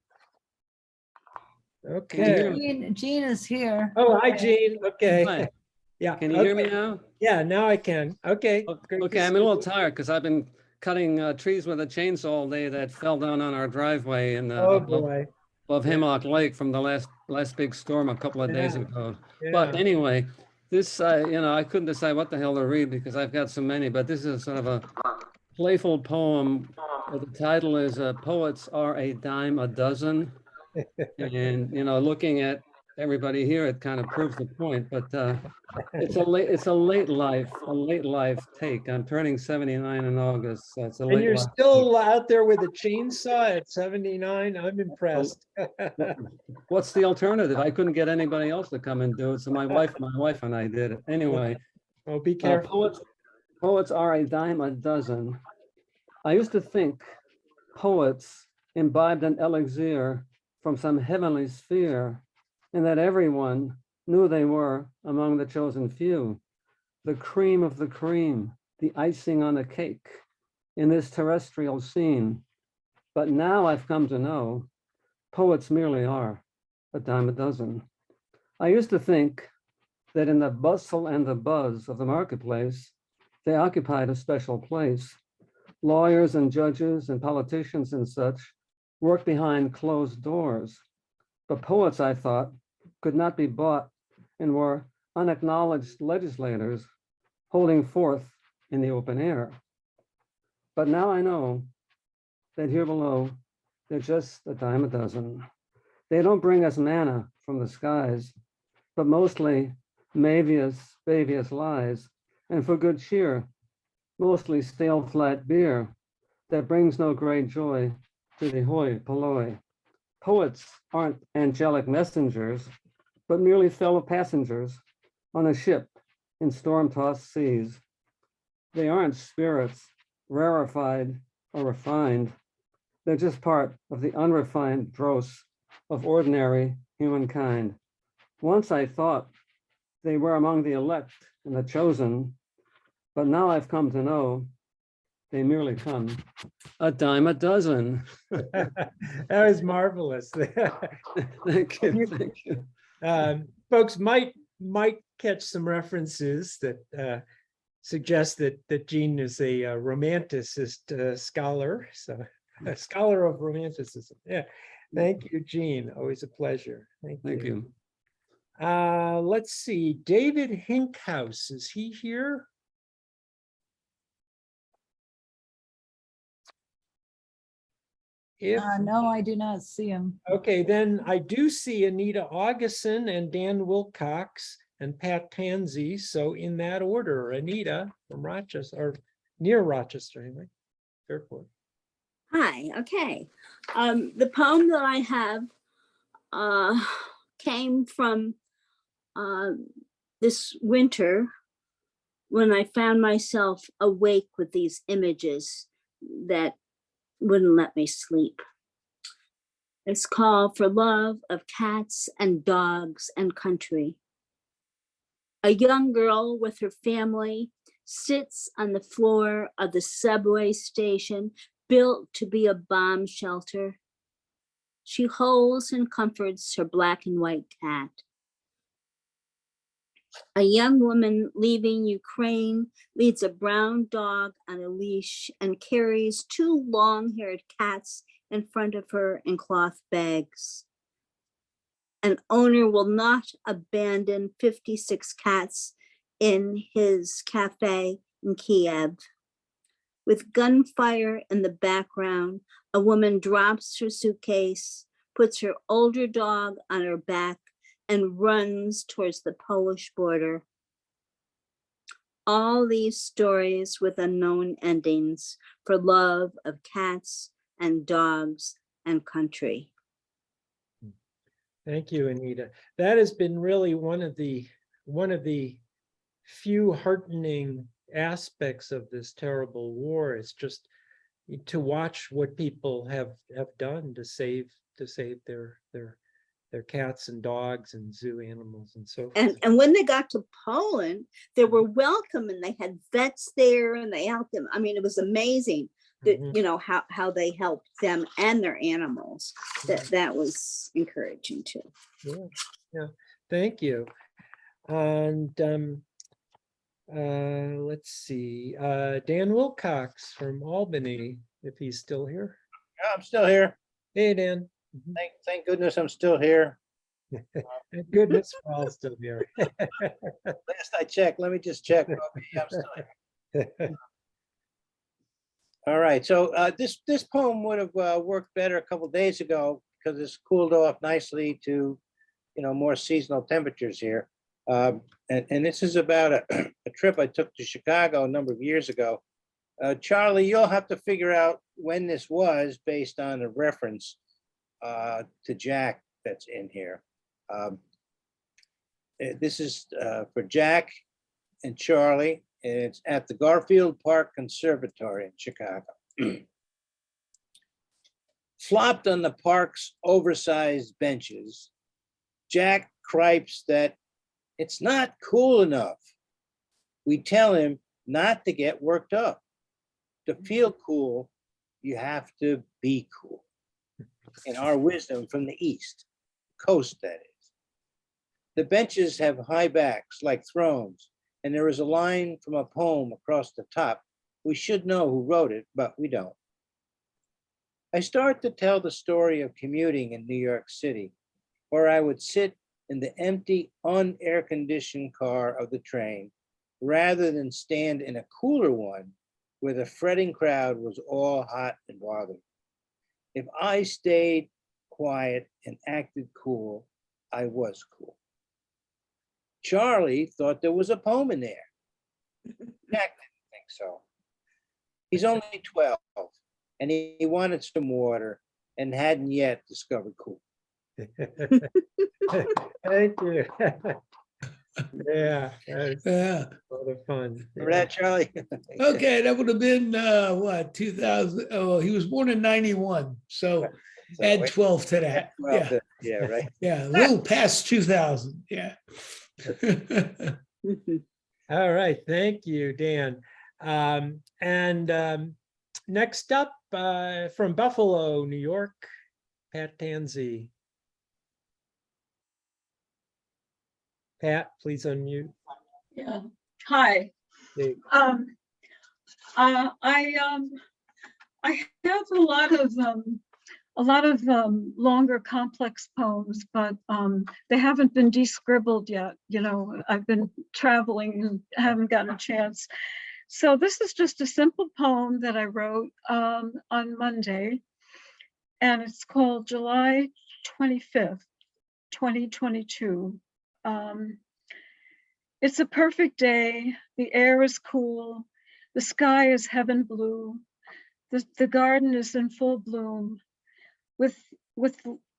Okay. Jean is here. Oh, hi, Jean. Okay. Hi. Yeah. Can you hear me now? Yeah, now I can. Okay. Okay, I'm a little tired because I've been cutting trees with a chainsaw all day that fell down on our driveway in Oh boy. above Hemlock Lake from the last big storm a couple of days ago. But anyway, this I couldn't decide what the hell to read because I've got so many. But this is sort of a playful poem. The title is "Poets Are a Dime a Dozen," and looking at everybody here, it kind of proves the point. But it's a late life take. I'm turning 79 in August. So it's a late. And you're life still out there with a chainsaw at 79. I'm impressed. What's the alternative? I couldn't get anybody else to come and do it, so my wife and I did it. Anyway, oh, be careful. Poets are a dime a dozen. I used to think poets imbibed an elixir from some heavenly sphere, and that everyone knew they were among the chosen few, the cream of the cream, the icing on the cake in this terrestrial scene. But now I've come to know poets merely are a dime a dozen. I used to think that in the bustle and the buzz of the marketplace, they occupied a special place. Lawyers and judges and politicians and such work behind closed doors. But poets, I thought, could not be bought and were unacknowledged legislators holding forth in the open air. But now I know that here below, they're just a dime a dozen. They don't bring us manna from the skies, but mostly bavious lies, and for good cheer, mostly stale flat beer that brings no great joy to the hoi polloi. Poets aren't angelic messengers, but merely fellow passengers on a ship in storm-tossed seas. They aren't spirits, rarefied or refined. They're just part of the unrefined dross of ordinary humankind. Once I thought they were among the elect and the chosen, but now I've come to know they merely come a dime a dozen. That was marvelous. Thank you, thank you. Folks might catch some references that suggest that Jean is a romanticist scholar, so a scholar of romanticism. Yeah, thank you, Jean. Always a pleasure. Thank you. Let's see, David Hinkhouse, is he here? If No, I do not see him. okay, then I do see Anita Augustin and Dan Wilcox and Pat Tansey. So in that order, Anita from Rochester, or near Rochester anyway, Fairport. Hi, okay. The poem that I have came from this winter when I found myself awake with these images that wouldn't let me sleep. It's called For Love of Cats and Dogs and Country. A young girl with her family sits on the floor of the subway station built to be a bomb shelter. She holds and comforts her black and white cat. A young woman leaving Ukraine leads a brown dog on a leash and carries two long-haired cats in front of her in cloth bags. An owner will not abandon 56 cats in his cafe in Kiev. With gunfire in the background, a woman drops her suitcase, puts her older dog on her back, and runs towards the Polish border. All these stories with unknown endings for love of cats and dogs and country. Thank you, Anita. That has been really one of the few heartening aspects of this terrible war. Is just to watch what people have done to save their cats and dogs and zoo animals and so forth. And when they got to Poland, they were welcome and they had vets there and they helped them. I mean, it was amazing that, you know, how they helped them and their animals. That was encouraging too. Yeah, thank you. And let's see, Dan Wilcox from Albany, if he's still here. Yeah, I'm still here. Hey, Dan. Thank goodness I'm still here. Thank goodness we're all still here. Last I checked, let me just check. Okay, I'm still here. All right, so this poem would have worked better a couple days ago because it's cooled off nicely to, you know, more seasonal temperatures here. And this is about a trip I took to Chicago a number of years ago. Charlie, you'll have to figure out when this was based on a reference to Jack that's in here. This is for Jack and Charlie, and it's at the Garfield Park Conservatory in Chicago. Flopped on the park's oversized benches, Jack cripes that It's not cool enough. We tell him not to get worked up. To feel cool, you have to be cool. In our wisdom from the East Coast, that is. The benches have high backs like thrones, and there is a line from a poem across the top. We should know who wrote it, but we don't. I start to tell the story of commuting in New York City, where I would sit in the empty, unair-conditioned car of the train, rather than stand in a cooler one where the fretting crowd was all hot and bothered. If I stayed quiet and acted cool, I was cool. Charlie thought there was a poem in there. Jack didn't think so. He's only 12, and he wanted some water and hadn't yet discovered cool. Thank you. Yeah, that's Yeah. a lot of fun. Remember that, Charlie? Okay, that would have been what, 2000? Oh, he was born in 91, so So add wait, 12 to that. well, Yeah, yeah, right. yeah, a little past 2000. Yeah. All right, thank you, Dan. Next up, from Buffalo, New York, Pat Tansey. Pat, please unmute. Yeah. Hi. Hey. I have a lot of longer, complex poems, but they haven't been describbled yet. You know, I've been traveling and haven't gotten a chance. So this is just a simple poem that I wrote on Monday, and it's called July 25th, 2022. It's a perfect day. The air is cool. The sky is heaven blue. The garden is in full bloom with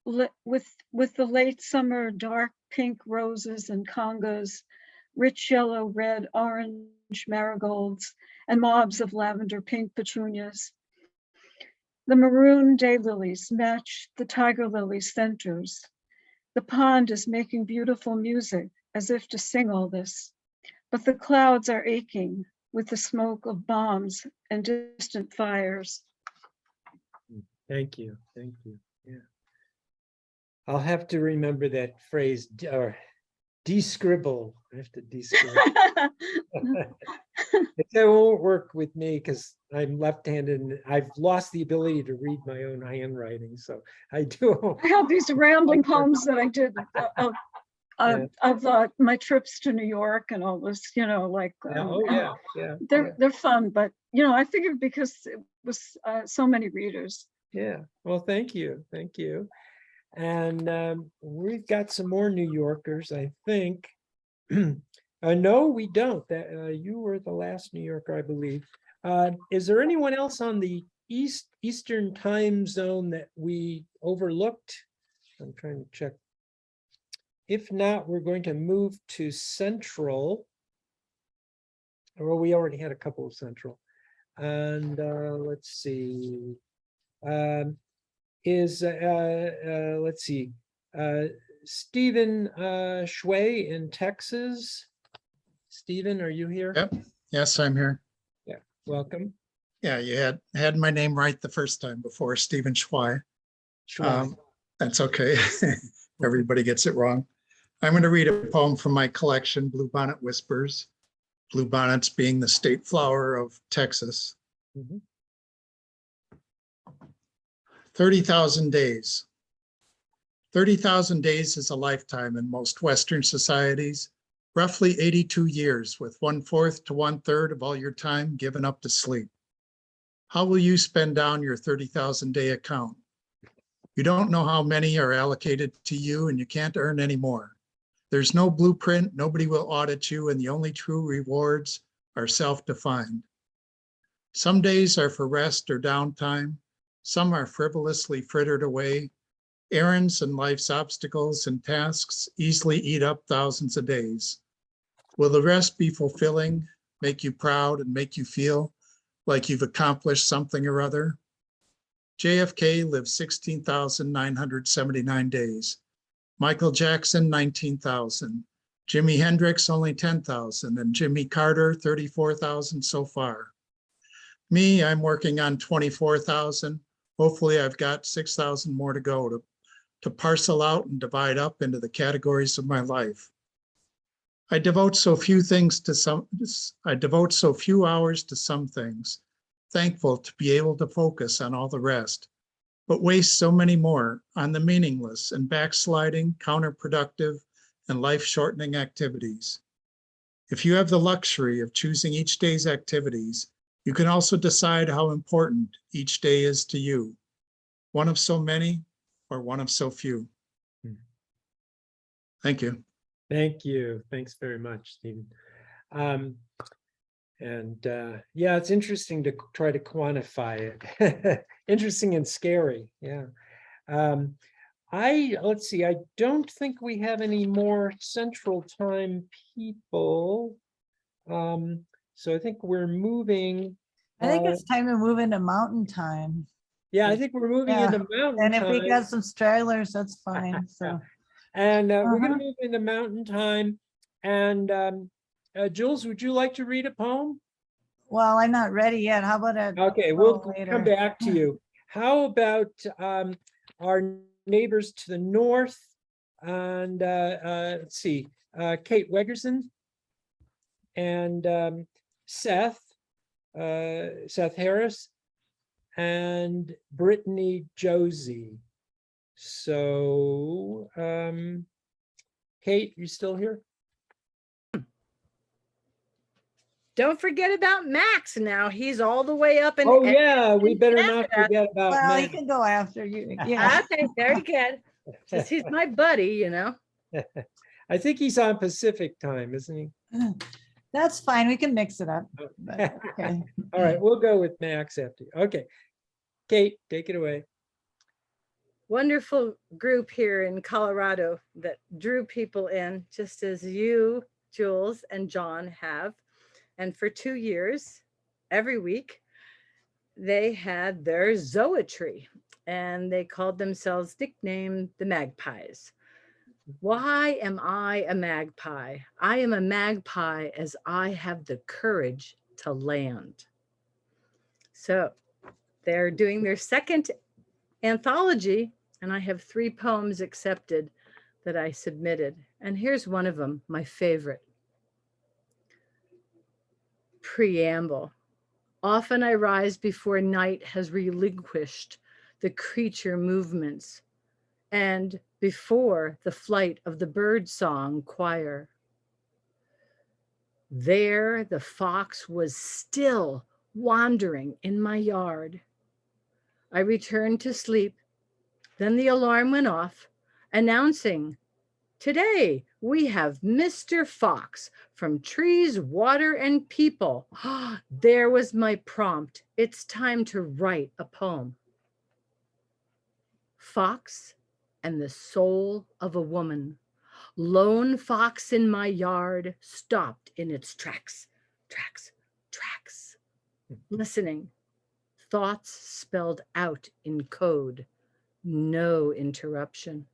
the late summer dark pink roses and congas, rich yellow, red, orange marigolds, and mobs of lavender pink petunias. The maroon daylilies match the tiger lily centers. The pond is making beautiful music as if to sing all this, but the clouds are aching with the smoke of bombs and distant fires. Thank you, thank you. Yeah, I'll have to remember that phrase, or describble. I have to describble. It won't work with me because I'm left-handed and I've lost the ability to read my own handwriting. So I do. I have these rambling poems that I did of my trips to New York and all this, you know, like they're fun, but you know, I figured because it was so many readers. Yeah, well, thank you, thank you. And we've got some more New Yorkers, I think. No, we don't. That you were the last New Yorker, I believe. Is there anyone else on the Eastern time zone that we overlooked? I'm trying to check. If not, we're going to move to Central. Well, we already had a couple of Central. And let's see. Let's see. Stephen Shui in Texas. Stephen, are you here? Yep. Yes, I'm here. Yeah, welcome. Yeah, you had my name right the first time before, Stephen Schwei. That's okay. Everybody gets it wrong. I'm going to read a poem from my collection, Bluebonnet Whispers. Bluebonnets being the state flower of Texas. 30,000 days. 30,000 days is a lifetime in most Western societies, roughly 82 years, with 1/4 to 1/3 of all your time given up to sleep. How will you spend down your 30,000 day account? You don't know how many are allocated to you and you can't earn any more. There's no blueprint, nobody will audit you, and the only true rewards are self-defined. Some days are for rest or downtime. Some are frivolously frittered away. Errands and life's obstacles and tasks easily eat up thousands of days. Will the rest be fulfilling, make you proud, and make you feel like you've accomplished something or other? JFK lived 16,979 days. Michael Jackson, 19,000. Jimi Hendrix, only 10,000, and Jimmy Carter, 34,000 so far. Me, I'm working on 24,000. Hopefully I've got 6,000 more to go to parcel out and divide up into the categories of my life. I devote so few hours to some things, thankful to be able to focus on all the rest, but waste so many more on the meaningless and backsliding, counterproductive, and life-shortening activities. If you have the luxury of choosing each day's activities, you can also decide how important each day is to you, one of so many or one of so few. Thank you. Thank you. Thanks very much, Stephen. Yeah, it's interesting to try to quantify it. Interesting and scary. Yeah. Let's see, I don't think we have any more Central Time people. So I think we're moving. I think it's time to move into Mountain Time. Yeah, I think we're moving Yeah. into Mountain And if we Time. got some stragglers, that's fine. So And we're going to move into Mountain Time. And Jules, would you like to read a poem? well, I'm not ready yet. How about a Okay, we'll come back to you. How about our neighbors to the north? And let's see, Kate Wegerson and Seth Harris and Brittany Josie. So, Kate, you still here? Don't forget about Max now. He's all the way up in. Oh yeah, we better not forget about well, he Max. can go after you. Yeah. Okay, very good. Since he's my buddy, you know. I think he's on Pacific time, isn't he? That's fine. We can mix it up. But, okay. All right, we'll go with Max after. Okay, Kate, take it away. Wonderful group here in Colorado that drew people in, just as you, Jules, and John have. And for 2 years, every week, they had their zoetry, and they called themselves, nicknamed the Magpies. Why am I a magpie? I am a magpie as I have the courage to land. So they're doing their second anthology, and I have 3 poems accepted that I submitted. And here's one of them, my favorite. Preamble. Often I rise before night has relinquished the creature movements and before the flight of the bird song choir. There the fox was still wandering in my yard. I returned to sleep. Then the alarm went off, announcing, today we have Mr. Fox from Trees, Water, and People. There was my prompt. It's time to write a poem. Fox and the soul of a woman. Lone fox in my yard stopped in its tracks. Listening, thoughts spelled out in code. No interruption.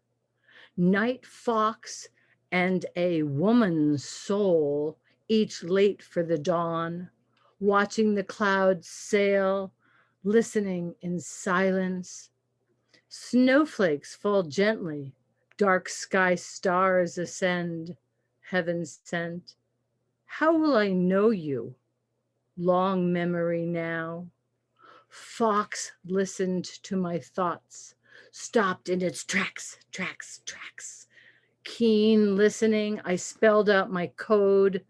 Night fox and a woman's soul, each late for the dawn, watching the clouds sail, listening in silence. Snowflakes fall gently, dark sky stars ascend, heaven sent. How will I know you? Long memory now. Fox listened to my thoughts, stopped in its tracks. Keen listening, I spelled out my code.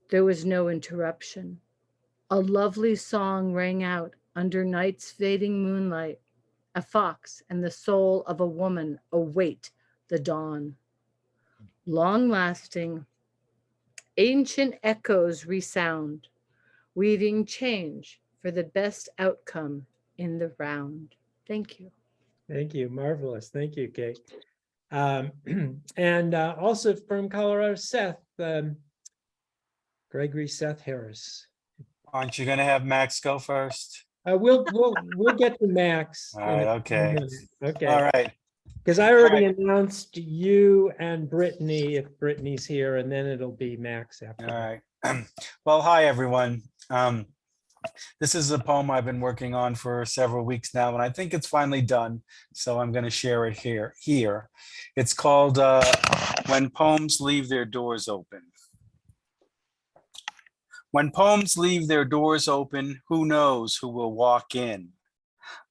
There was no interruption. A lovely song rang out under night's fading moonlight. A fox and the soul of a woman await the dawn. Long-lasting, ancient echoes resound, weaving change for the best outcome in the round. Thank you. Thank you. Marvelous. Thank you, Kate. And also from Colorado, Seth, Gregory Seth Harris. Aren't you going to have Max go first? We'll get to Max. All right. Okay. Okay. All right. Because I already announced you and Brittany, if Brittany's here, and then it'll be Max after. All right. Well, hi, everyone. This is a poem I've been working on for several weeks now, and I think it's finally done. So I'm going to share it here. It's called When Poems Leave Their Doors Open. When poems leave their doors open, who knows who will walk in?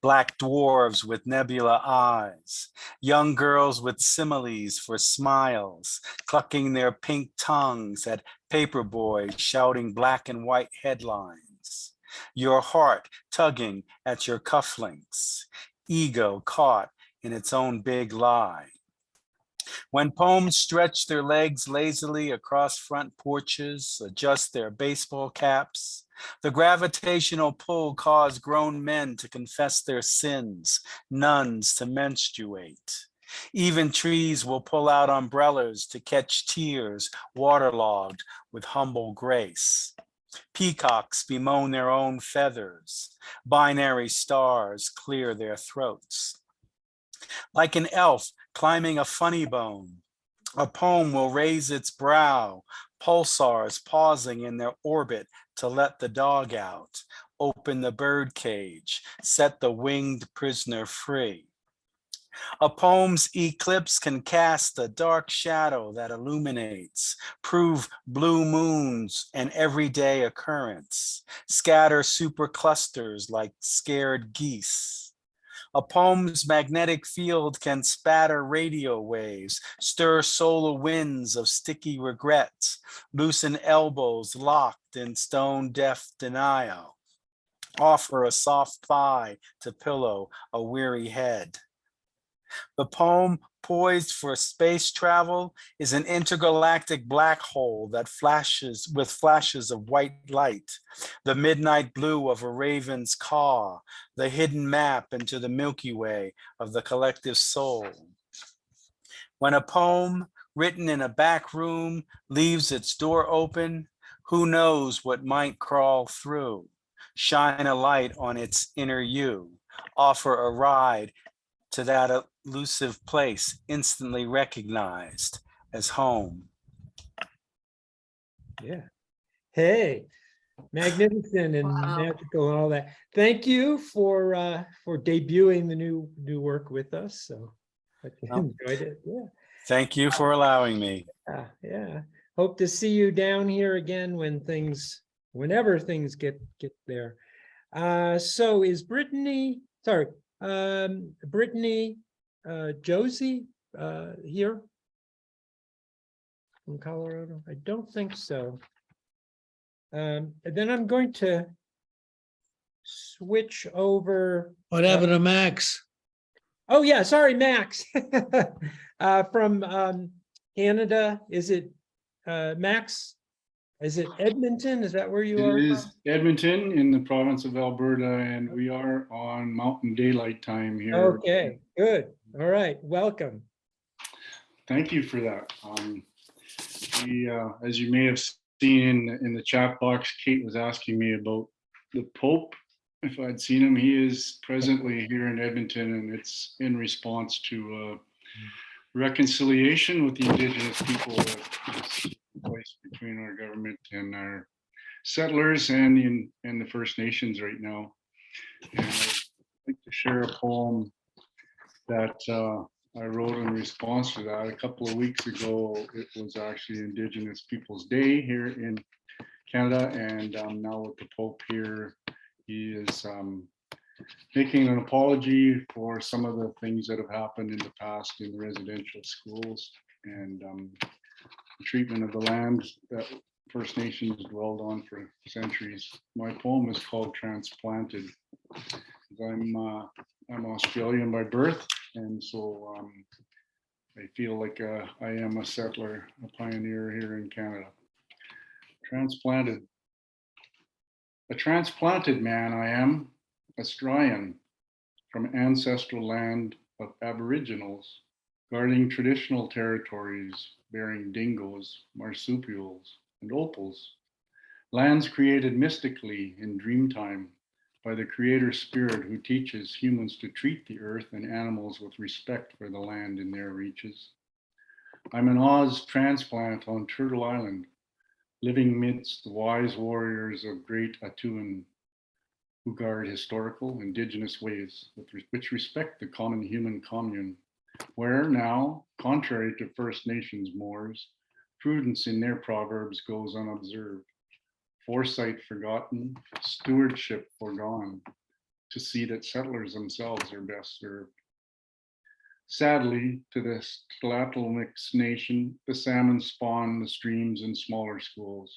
Black dwarves with nebula eyes, young girls with similes for smiles, clucking their pink tongues at paper boys shouting black and white headlines. Your heart tugging at your cufflinks, ego caught in its own big lie. When poems stretch their legs lazily across front porches, adjust their baseball caps, the gravitational pull caused grown men to confess their sins, nuns to menstruate. Even trees will pull out umbrellas to catch tears waterlogged with humble grace. Peacocks bemoan their own feathers, binary stars clear their throats. Like an elf climbing a funny bone, a poem will raise its brow, pulsars pausing in their orbit to let the dog out, open the bird cage, set the winged prisoner free. A poem's eclipse can cast a dark shadow that illuminates, prove blue moons an everyday occurrence, scatter superclusters like scared geese. A poem's magnetic field can spatter radio waves, stir solar winds of sticky regret, loosen elbows locked in stone-deaf denial, offer a soft thigh to pillow a weary head. The poem, poised for space travel, is an intergalactic black hole that flashes with flashes of white light, the midnight blue of a raven's caw, the hidden map into the Milky Way of the collective soul. When a poem written in a back room leaves its door open, who knows what might crawl through? Shine a light on its inner you, offer a ride to that elusive place instantly recognized as home. Yeah. Hey, magnificent and magical and all that. Thank you for debuting the new work with us. So I enjoyed it. Yeah. Thank you for allowing me. Yeah. Hope to see you down here again whenever things get there. So is Brittany, sorry, Brittany Josie here from Colorado? I don't think so. And then I'm going to switch over. What happened to Max? Oh yeah, sorry, Max. From Canada. Is it Max? Is it Edmonton? Is that where you are? It is Edmonton in the province of Alberta, and we are on Mountain Daylight Time here. Okay, good. All right, welcome. Thank you for that. As you may have seen in the chat box, Kate was asking me about the Pope, if I'd seen him. He is presently here in Edmonton, and it's in response to reconciliation with the Indigenous people that is place between our government and our settlers and the First Nations right now. And I'd like to share a poem that I wrote in response to that. A couple of weeks ago, it was actually Indigenous Peoples Day here in Canada, and now with the Pope here, he is making an apology for some of the things that have happened in the past in residential schools and treatment of the land that First Nations dwelled on for centuries. My poem is called Transplanted. I'm Australian by birth, and so I feel like I am a settler, a pioneer here in Canada. Transplanted. A transplanted man I am, Australian, from ancestral land of Aboriginals, guarding traditional territories, bearing dingoes, marsupials, and opals, lands created mystically in dreamtime by the creator spirit who teaches humans to treat the earth and animals with respect for the land in their reaches. I'm an Oz transplant on Turtle Island, living midst the wise warriors of great Atuan who guard historical indigenous ways which respect the common human commune, where now, contrary to First Nations Moors, prudence in their proverbs goes unobserved, foresight forgotten, stewardship foregone, to see that settlers themselves are best served. Sadly, to this Tlatelolmic's nation, the salmon spawn the streams in smaller schools.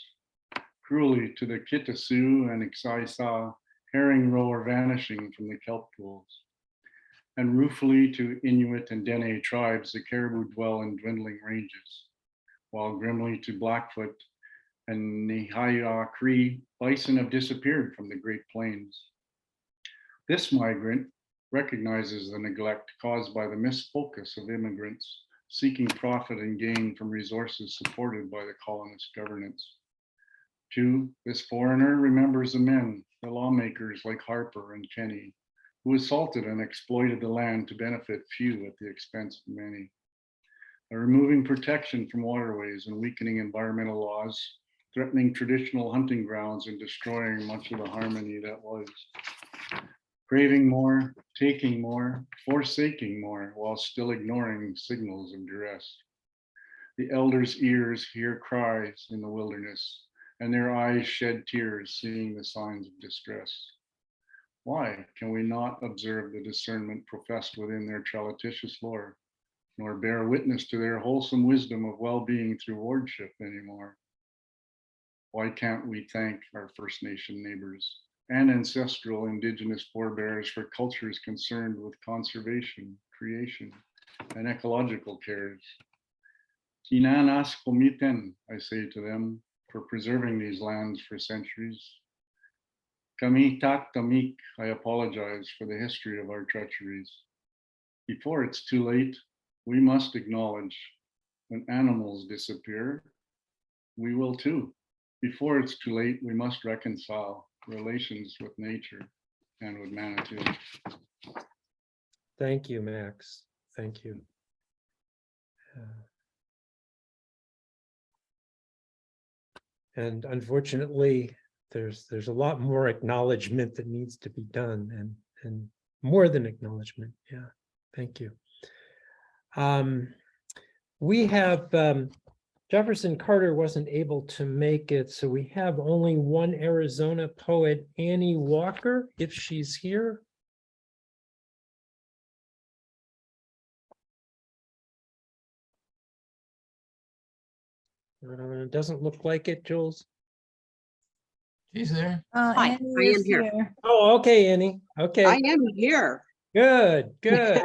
Cruelly to the Kitasoo and Ixaisa, herring roe are vanishing from the kelp pools. And ruefully to Inuit and Dene tribes, the caribou dwell in dwindling ranges, while grimly to Blackfoot and Nehaya Cree, bison have disappeared from the Great Plains. This migrant recognizes the neglect caused by the misfocus of immigrants seeking profit and gain from resources supported by the colonist governance. 2, this foreigner remembers the men, the lawmakers like Harper and Kenny, who assaulted and exploited the land to benefit few at the expense of many. By removing protection from waterways and weakening environmental laws, threatening traditional hunting grounds and destroying much of the harmony that was. Craving more, taking more, forsaking more, while still ignoring signals of duress. The elders' ears hear cries in the wilderness, and their eyes shed tears seeing the signs of distress. Why can we not observe the discernment professed within their trelititious lore, nor bear witness to their wholesome wisdom of well-being through wardship anymore? Why can't we thank our First Nation neighbors and ancestral Indigenous forebears for cultures concerned with conservation, creation, and ecological cares? Kinanas komiten, I say to them, for preserving these lands for centuries. Kami tak tamik, I apologize for the history of our treacheries. Before it's too late, we must acknowledge when animals disappear, we will too. Before it's too late, we must reconcile relations with nature and with Manitou. Thank you, Max. Thank you. And unfortunately, there's a lot more acknowledgement that needs to be done, and more than acknowledgement. Yeah, thank you. We have Jefferson Carter wasn't able to make it, so we have only one Arizona poet, Annie Walker, if she's here. It doesn't look like it, Jules. She's there. Hi, I am here. Oh, okay, Annie. Okay. I am here. Good, good.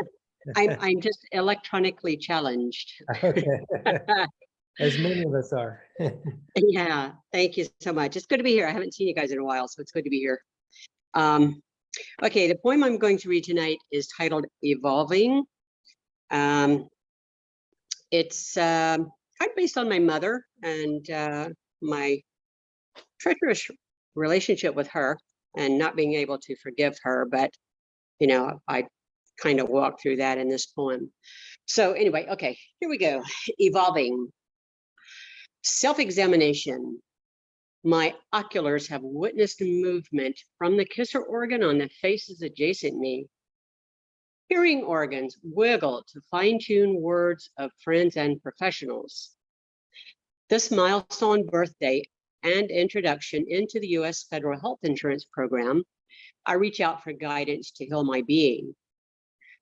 I'm just electronically challenged. Okay. As many of us are. Yeah, thank you so much. It's good to be here. I haven't seen you guys in a while, so it's good to be here. Okay, the poem I'm going to read tonight is titled Evolving. It's kind of based on my mother and my treacherous relationship with her and not being able to forgive her, but you know, I kind of walk through that in this poem. So anyway, okay, here we go. Evolving. Self-examination. My oculars have witnessed movement from the kisser organ on the faces adjacent me. Hearing organs wiggle to fine-tune words of friends and professionals. This milestone birthday and introduction into the U.S. federal health insurance program, I reach out for guidance to heal my being.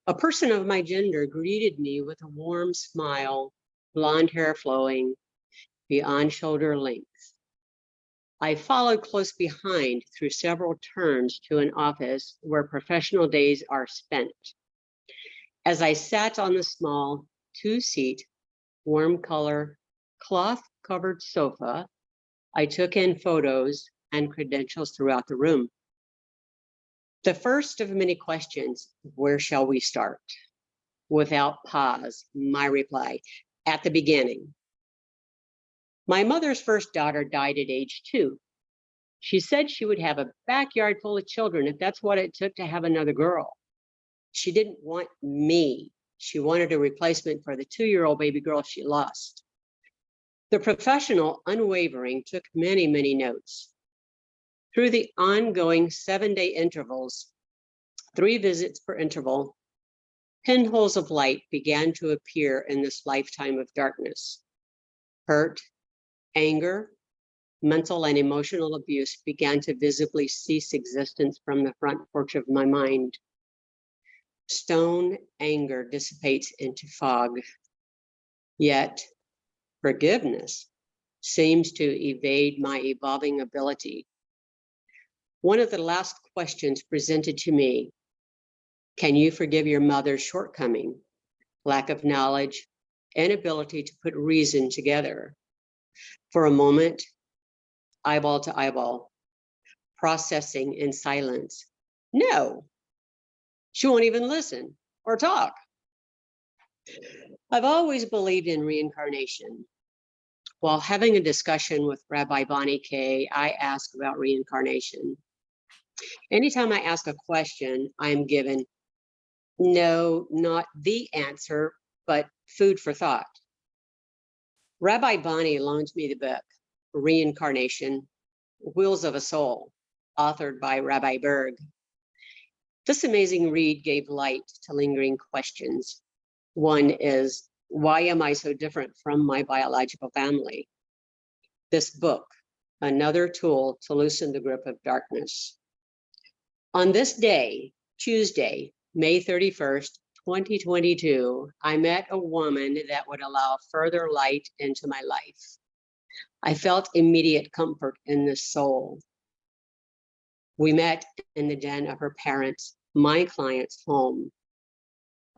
A person of my gender greeted me with a warm smile, blonde hair flowing beyond shoulder length. I followed close behind through several turns to an office where professional days are spent. As I sat on the small 2-seat, warm color, cloth-covered sofa, I took in photos and credentials throughout the room. The first of many questions, where shall we start? Without pause, my reply, at the beginning. My mother's first daughter died at age 2. She said she would have a backyard full of children if that's what it took to have another girl. She didn't want me. She wanted a replacement for the 2-year-old baby girl she lost. The professional, unwavering, took many, many notes. Through the ongoing 7-day intervals, 3 visits per interval, pinholes of light began to appear in this lifetime of darkness. Hurt, anger, mental and emotional abuse began to visibly cease existence from the front porch of my mind. Stone anger dissipates into fog. Yet forgiveness seems to evade my evolving ability. One of the last questions presented to me, can you forgive your mother's shortcoming, lack of knowledge, inability to put reason together? For a moment, eyeball to eyeball, processing in silence. No, she won't even listen or talk. I've always believed in reincarnation. While having a discussion with Rabbi Bonnie Kay, I asked about reincarnation. Anytime I ask a question, I am given, no, not the answer, but food for thought. Rabbi Bonnie loaned me the book, Reincarnation, Wheels of a Soul, authored by Rabbi Berg. This amazing read gave light to lingering questions. One is, why am I so different from my biological family? This book, another tool to loosen the grip of darkness. On this day, Tuesday, May 31st, 2022, I met a woman that would allow further light into my life. I felt immediate comfort in the soul. We met in the den of her parents, my client's home.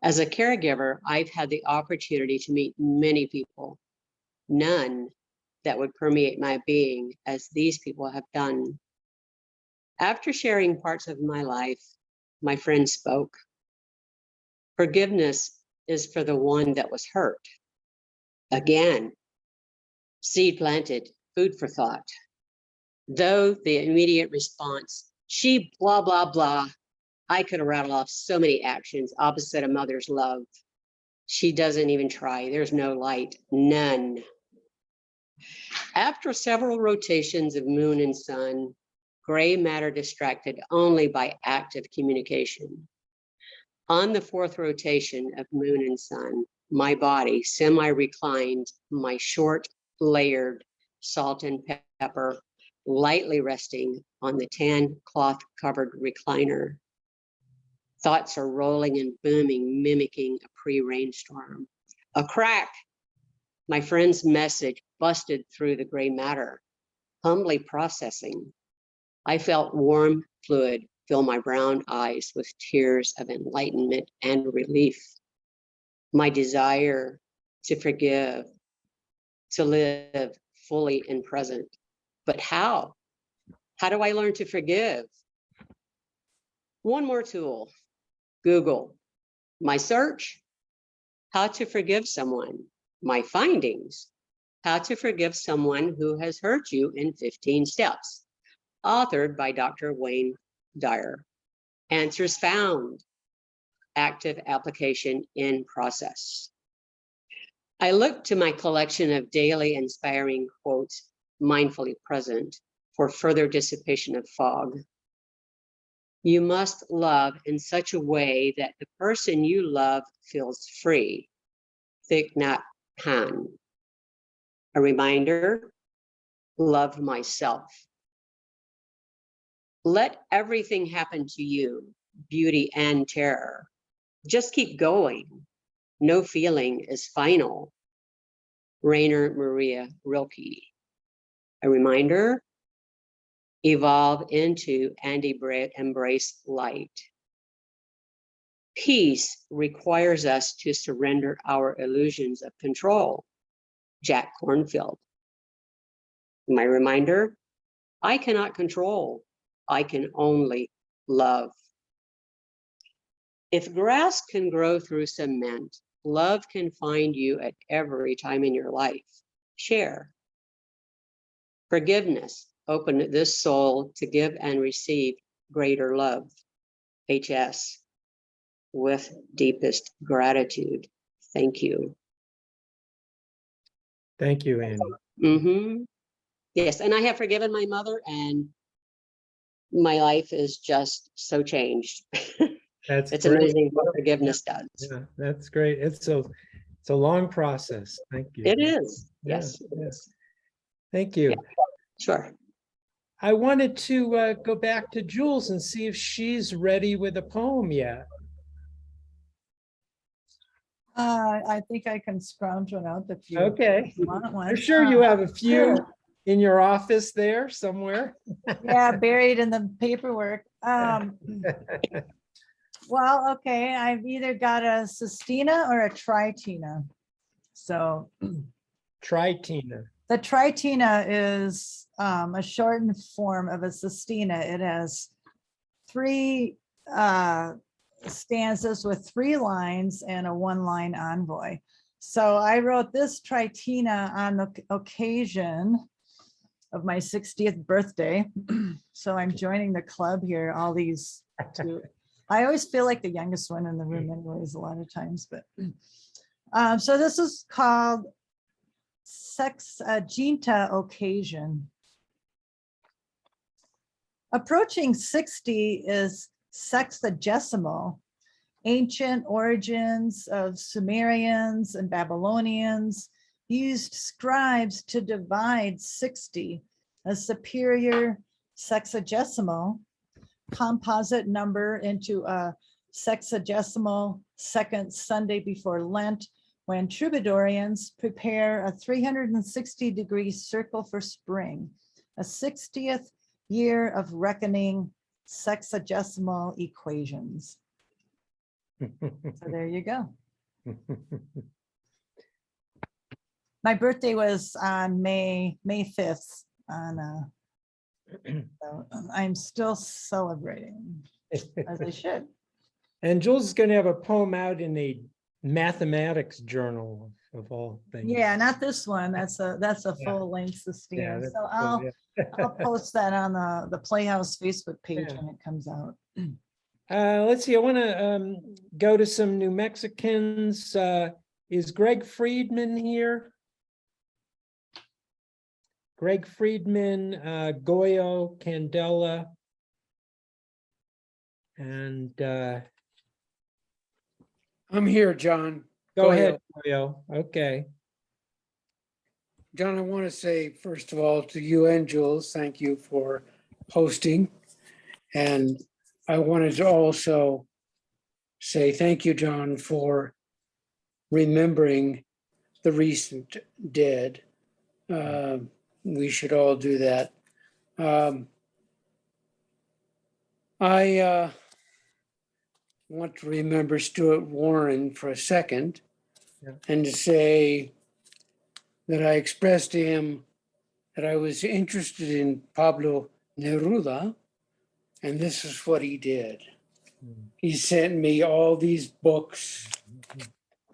As a caregiver, I've had the opportunity to meet many people, none that would permeate my being as these people have done. After sharing parts of my life, my friend spoke. Forgiveness is for the one that was hurt. Again, seed planted, food for thought. Though the immediate response, she blah, blah, blah, I could rattle off so many actions opposite a mother's love. She doesn't even try. There's no light, none. After several rotations of moon and sun, gray matter distracted only by active communication. On the 4th rotation of moon and sun, my body semi-reclined, my short layered salt and pepper lightly resting on the tan cloth covered recliner. Thoughts are rolling and booming, mimicking a pre-rainstorm. A crack! My friend's message busted through the gray matter, humbly processing. I felt warm fluid fill my brown eyes with tears of enlightenment and relief. My desire to forgive, to live fully in present. But how? How do I learn to forgive? One more tool, Google. My search, how to forgive someone. My findings, how to forgive someone who has hurt you in 15 steps, authored by Dr. Wayne Dyer. Answers found, active application in process. I look to my collection of daily inspiring quotes, mindfully present, for further dissipation of fog. You must love in such a way that the person you love feels free. Thich Nhat Hanh. A reminder, love myself. Let everything happen to you, beauty and terror. Just keep going. No feeling is final. Rainer Maria Rilke. A reminder, evolve into and embrace light. Peace requires us to surrender our illusions of control. Jack Kornfield. My reminder, I cannot control. I can only love. If grass can grow through cement, love can find you at every time in your life. Share. Forgiveness open this soul to give and receive greater love. HS, with deepest gratitude. Thank you. Thank you, Annie. Mm-hmm. Yes, and I have forgiven my mother, and my life is just so changed. That's It's great. amazing what forgiveness does. Yeah, that's great. It's a long process. Thank you. It is. Yeah, Yes. It is. Thank you. Yeah, sure. I wanted to go back to Jules and see if she's ready with a poem yet. I think I can scrounge one out if you Okay. want one. I'm sure you have a few Sure. in your office there somewhere. Yeah, buried in the paperwork. Well, okay, I've either got a sestina or a tritina. So Tritina. the tritina is a shortened form of a sestina. It has 3 stanzas with 3 lines and a 1-line envoy. So I wrote this tritina on the occasion of my 60th birthday. So I'm joining the club here, all these two. I always feel like the youngest one in the room anyways, a lot of times, but so this is called Sexagenta Occasion. Approaching 60 is sexagesimal, ancient origins of Sumerians and Babylonians used scribes to divide 60, a superior sexagesimal composite number, into a sexagesimal second Sunday before Lent, when troubadourians prepare a 360-degree circle for spring, a 60th year of reckoning sexagesimal equations. So there you go. My birthday was on May 5th on so I'm still celebrating as I should. And Jules is going to have a poem out in a mathematics journal of all things. Yeah, not this one. That's a full length sestina. Yeah, that's So cool, I'll post that on the Playhouse Facebook page when it comes out. Let's see, I want to go to some New Mexicans. Is Greg Friedman here? Greg Friedman, Goyo, Candela, and I'm here, John. go ahead, Goyo. Okay. John, I want to say, first of all, to you and Jules, thank you for hosting. And I wanted to also say thank you, John, for remembering the recent dead. We should all do that. I want to remember Stuart Warren for a second, and to say that I expressed to him that I was interested in Pablo Neruda, and this is what he did. He sent me all these books,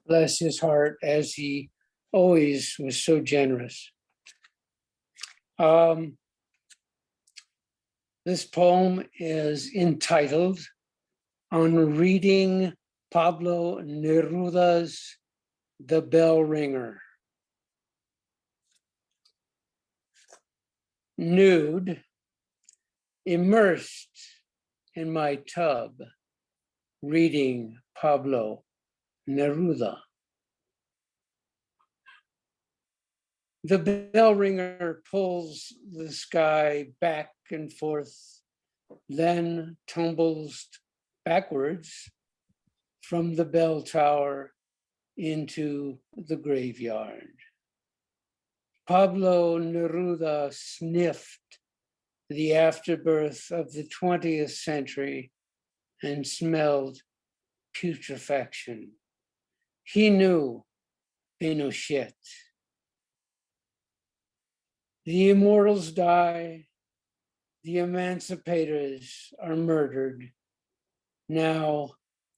bless his heart, as he always was so generous. This poem is entitled On Reading Pablo Neruda's The Bell Ringer. Nude, immersed in my tub, reading Pablo Neruda. The bell ringer pulls the sky back and forth, then tumbles backwards from the bell tower into the graveyard. Pablo Neruda sniffed the afterbirth of the 20th century and smelled putrefaction. He knew Pinochet. The immortals die, the emancipators are murdered. Now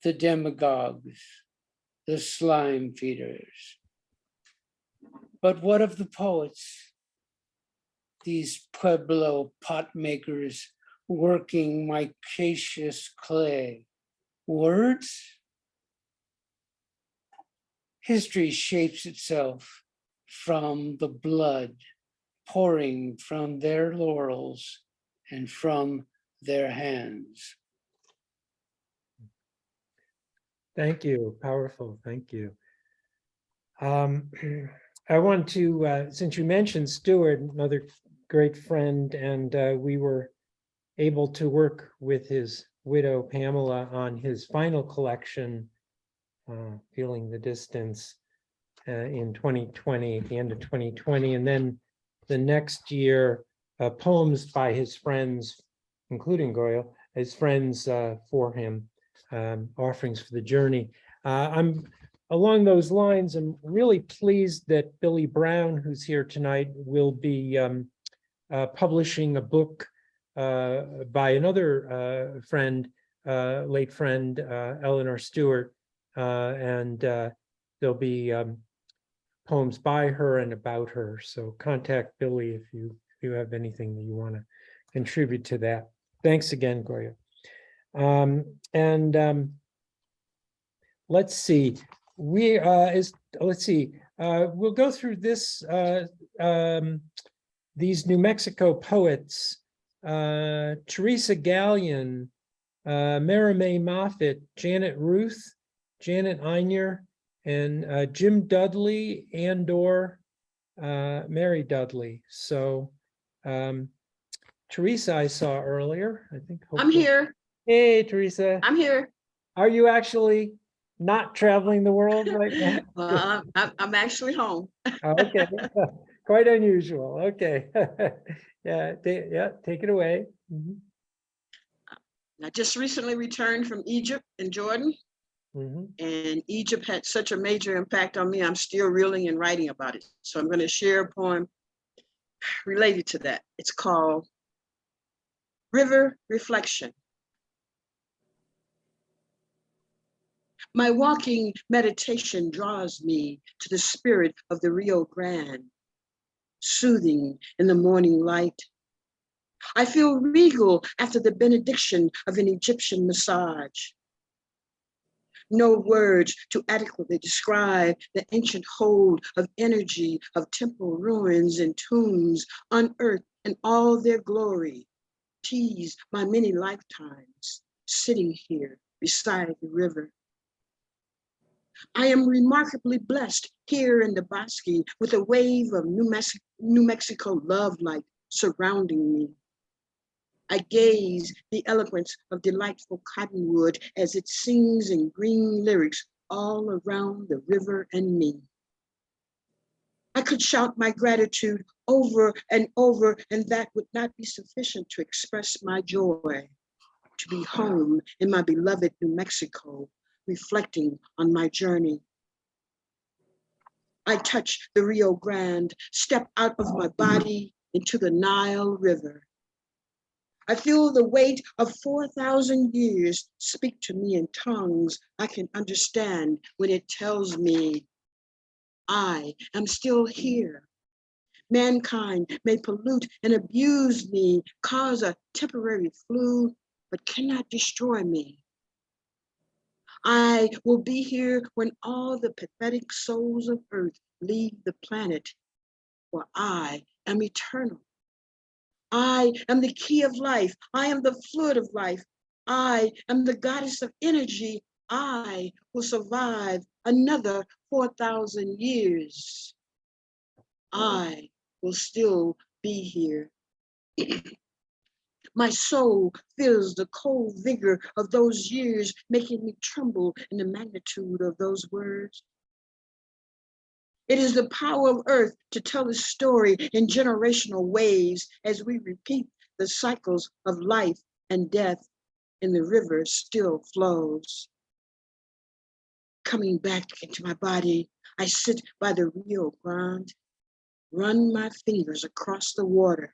the demagogues, the slime feeders. But what of the poets, these Pueblo pot makers working micaceous clay. Words? History shapes itself from the blood pouring from their laurels and from their hands. Thank you. Powerful. Thank you. I want to, since you mentioned Stuart, another great friend, and we were able to work with his widow, Pamela, on his final collection, Feeling the Distance, in 2020, at the end of 2020. And then the next year, poems by his friends, including Goyo, his friends for him, offerings for the journey. I'm along those lines, I'm really pleased that Billy Brown, who's here tonight, will be publishing a book by another friend, late friend, Eleanor Stewart, and there'll be poems by her and about her. So contact Billy if you have anything that you want to contribute to that. Thanks again, Goyo. Let's see. Let's see. We'll go through this. These New Mexico poets: Teresa Gallion, Maramay Moffett, Janet Ruth, Janet Einier, and Jim Dudley and/or Mary Dudley. So Teresa, I saw earlier. I think. I'm here. Hey, Teresa. I'm here. Are you actually not traveling the world right now? Well, I'm actually home. Okay, quite unusual. Okay, yeah, take it away. I just recently returned from Egypt and Jordan, and Egypt had such a major impact on me. I'm still reeling and writing about it. So I'm going to share a poem related to that. It's called River Reflection. My walking meditation draws me to the spirit of the Rio Grande, soothing in the morning light. I feel regal after the benediction of an Egyptian massage. No words to adequately describe the ancient hold of energy of temple ruins and tombs unearthed in all their glory, tease my many lifetimes sitting here beside the river. I am remarkably blessed here in the Bosque with a wave of New Mexico love light surrounding me. I gaze the eloquence of delightful cottonwood as it sings in green lyrics all around the river and me. I could shout my gratitude over and over, and that would not be sufficient to express my joy to be home in my beloved New Mexico, reflecting on my journey. I touch the Rio Grande, step out of my body into the Nile River. I feel the weight of 4,000 years speak to me in tongues I can understand when it tells me I am still here. Mankind may pollute and abuse me, cause a temporary flu, but cannot destroy me. I will be here when all the pathetic souls of earth leave the planet, for I am eternal. I am the key of life. I am the fluid of life. I am the goddess of energy. I will survive another 4,000 years. I will still be here. My soul feels the cold vigor of those years, making me tremble in the magnitude of those words. It is the power of earth to tell a story in generational waves as we repeat the cycles of life and death, and the river still flows. Coming back into my body, I sit by the Rio Grande, run my fingers across the water,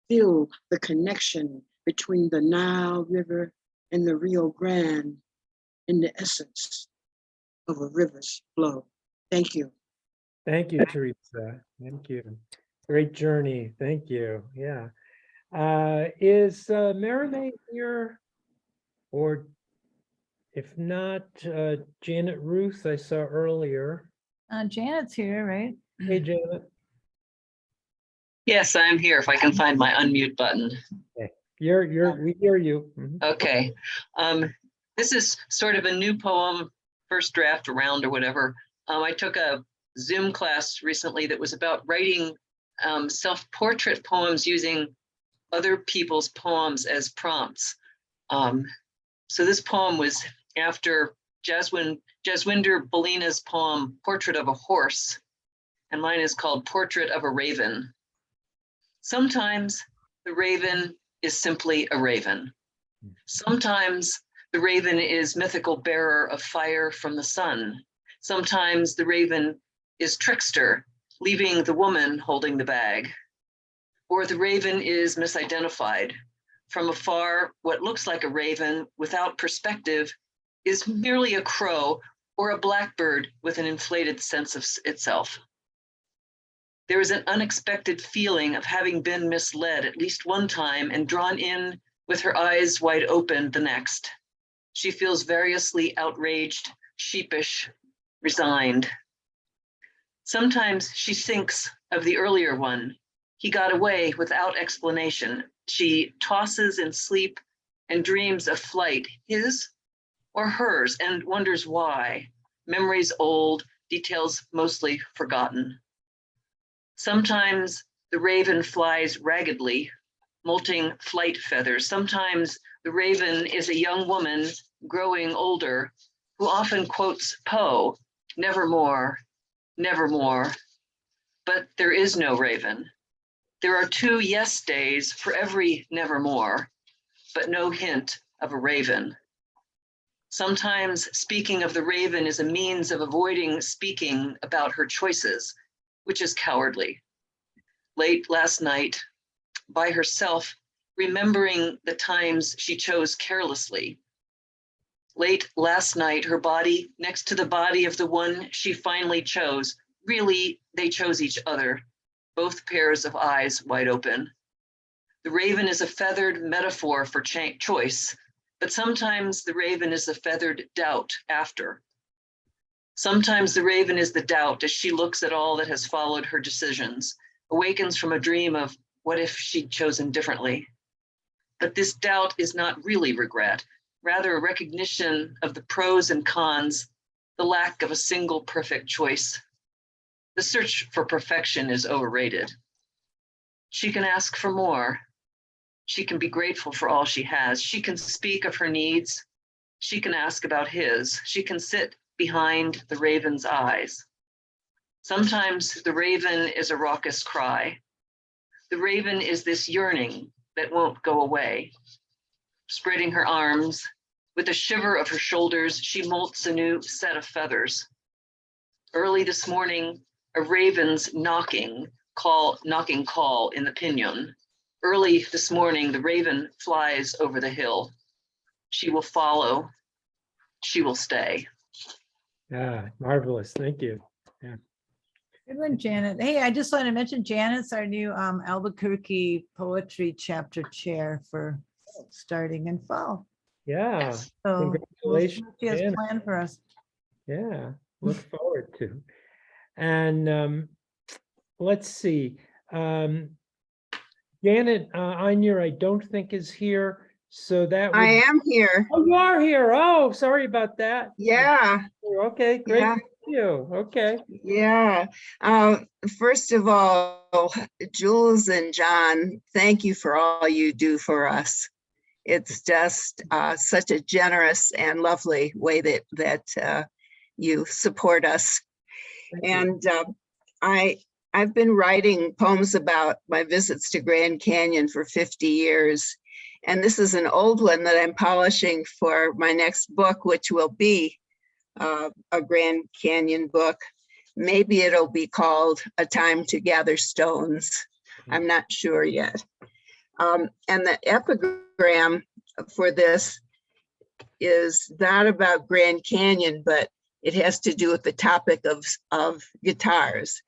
feel the connection between the Nile River and the Rio Grande in the essence of a river's flow. Thank you. Thank you, Teresa. Thank you. Great journey. Thank you. Yeah. Is Marinate here? Or if not, Janet Ruth, I saw earlier. Janet's here, right? Hey, Janet. Yes, I'm here if I can find my unmute button. Okay. We hear you. Mhm. Okay. This is sort of a new poem, first draft around or whatever. I took a Zoom class recently that was about writing self-portrait poems using other people's poems as prompts. So this poem was after Jaswinder Bellina's poem, Portrait of a Horse, and mine is called Portrait of a Raven. Sometimes the raven is simply a raven. Sometimes the raven is mythical bearer of fire from the sun. Sometimes the raven is trickster, leaving the woman holding the bag. Or the raven is misidentified. From afar, what looks like a raven without perspective is merely a crow or a blackbird with an inflated sense of itself. There is an unexpected feeling of having been misled at least one time and drawn in with her eyes wide open the next. She feels variously outraged, sheepish, resigned. Sometimes she thinks of the earlier one. He got away without explanation. She tosses in sleep and dreams of flight, his or hers, and wonders why. Memories old, details mostly forgotten. Sometimes the raven flies raggedly, molting flight feathers. Sometimes the raven is a young woman growing older who often quotes Poe, nevermore, nevermore. But there is no raven. There are 2 yes days for every nevermore, but no hint of a raven. Sometimes speaking of the raven is a means of avoiding speaking about her choices, which is cowardly. Late last night, by herself, remembering the times she chose carelessly. Late last night, her body next to the body of the one she finally chose. Really, they chose each other, both pairs of eyes wide open. The raven is a feathered metaphor for choice, but sometimes the raven is a feathered doubt after. Sometimes the raven is the doubt as she looks at all that has followed her decisions, awakens from a dream of what if she'd chosen differently. But this doubt is not really regret, rather a recognition of the pros and cons, the lack of a single perfect choice. The search for perfection is overrated. She can ask for more. She can be grateful for all she has. She can speak of her needs. She can ask about his. She can sit behind the raven's eyes. Sometimes the raven is a raucous cry. The raven is this yearning that won't go away. Spreading her arms, with a shiver of her shoulders, she molts a new set of feathers. Early this morning, a raven's knocking call in the pinion. Early this morning, the raven flies over the hill. She will follow. She will stay. Yeah, marvelous. Thank you. Yeah. Good one, Janet. Hey, I just want to mention Janet's our new Albuquerque poetry chapter chair for starting in fall. Yeah. So we'll see Congratulations. what she has Janet. planned for us. Yeah, look forward to. And let's see. Janet Einier, I don't think is here. So that would... I am here. Oh, you are here. Oh, sorry about that. Yeah. Okay, great. Yeah. To see you. Okay. Yeah. First of all, Jules and John, thank you for all you do for us. It's just such a generous and lovely way that you support us. And I've been writing poems about my visits to Grand Canyon for 50 years. And this is an old one that I'm polishing for my next book, which will be a Grand Canyon book. Maybe it'll be called A Time to Gather Stones. I'm not sure yet. And the epigram for this is not about Grand Canyon, but it has to do with the topic of guitars.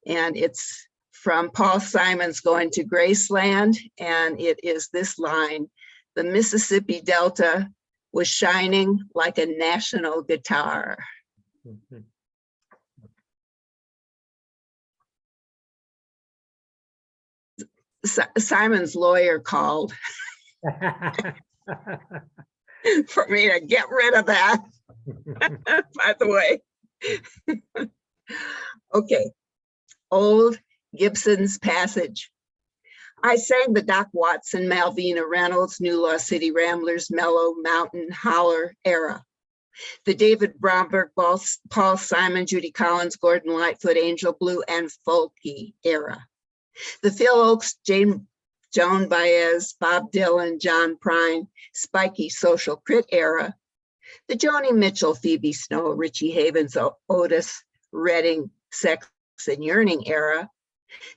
And it's from Paul Simon's Going to Graceland, and it is this line: the Mississippi Delta was shining like a national guitar. Simon's lawyer called for me to get rid of that, by the way. Okay, Old Gibson's Passage. I sang the Doc Watson, Malvina Reynolds, New Law City Ramblers, Mellow Mountain Holler era. The David Bromberg, Paul Simon, Judy Collins, Gordon Lightfoot, Angel Blue, and folky era. The Phil Oakes, Joan Baez, Bob Dylan, John Prine, spiky social crit era. The Joni Mitchell, Phoebe Snow, Richie Havens, Otis Redding, sex and yearning era.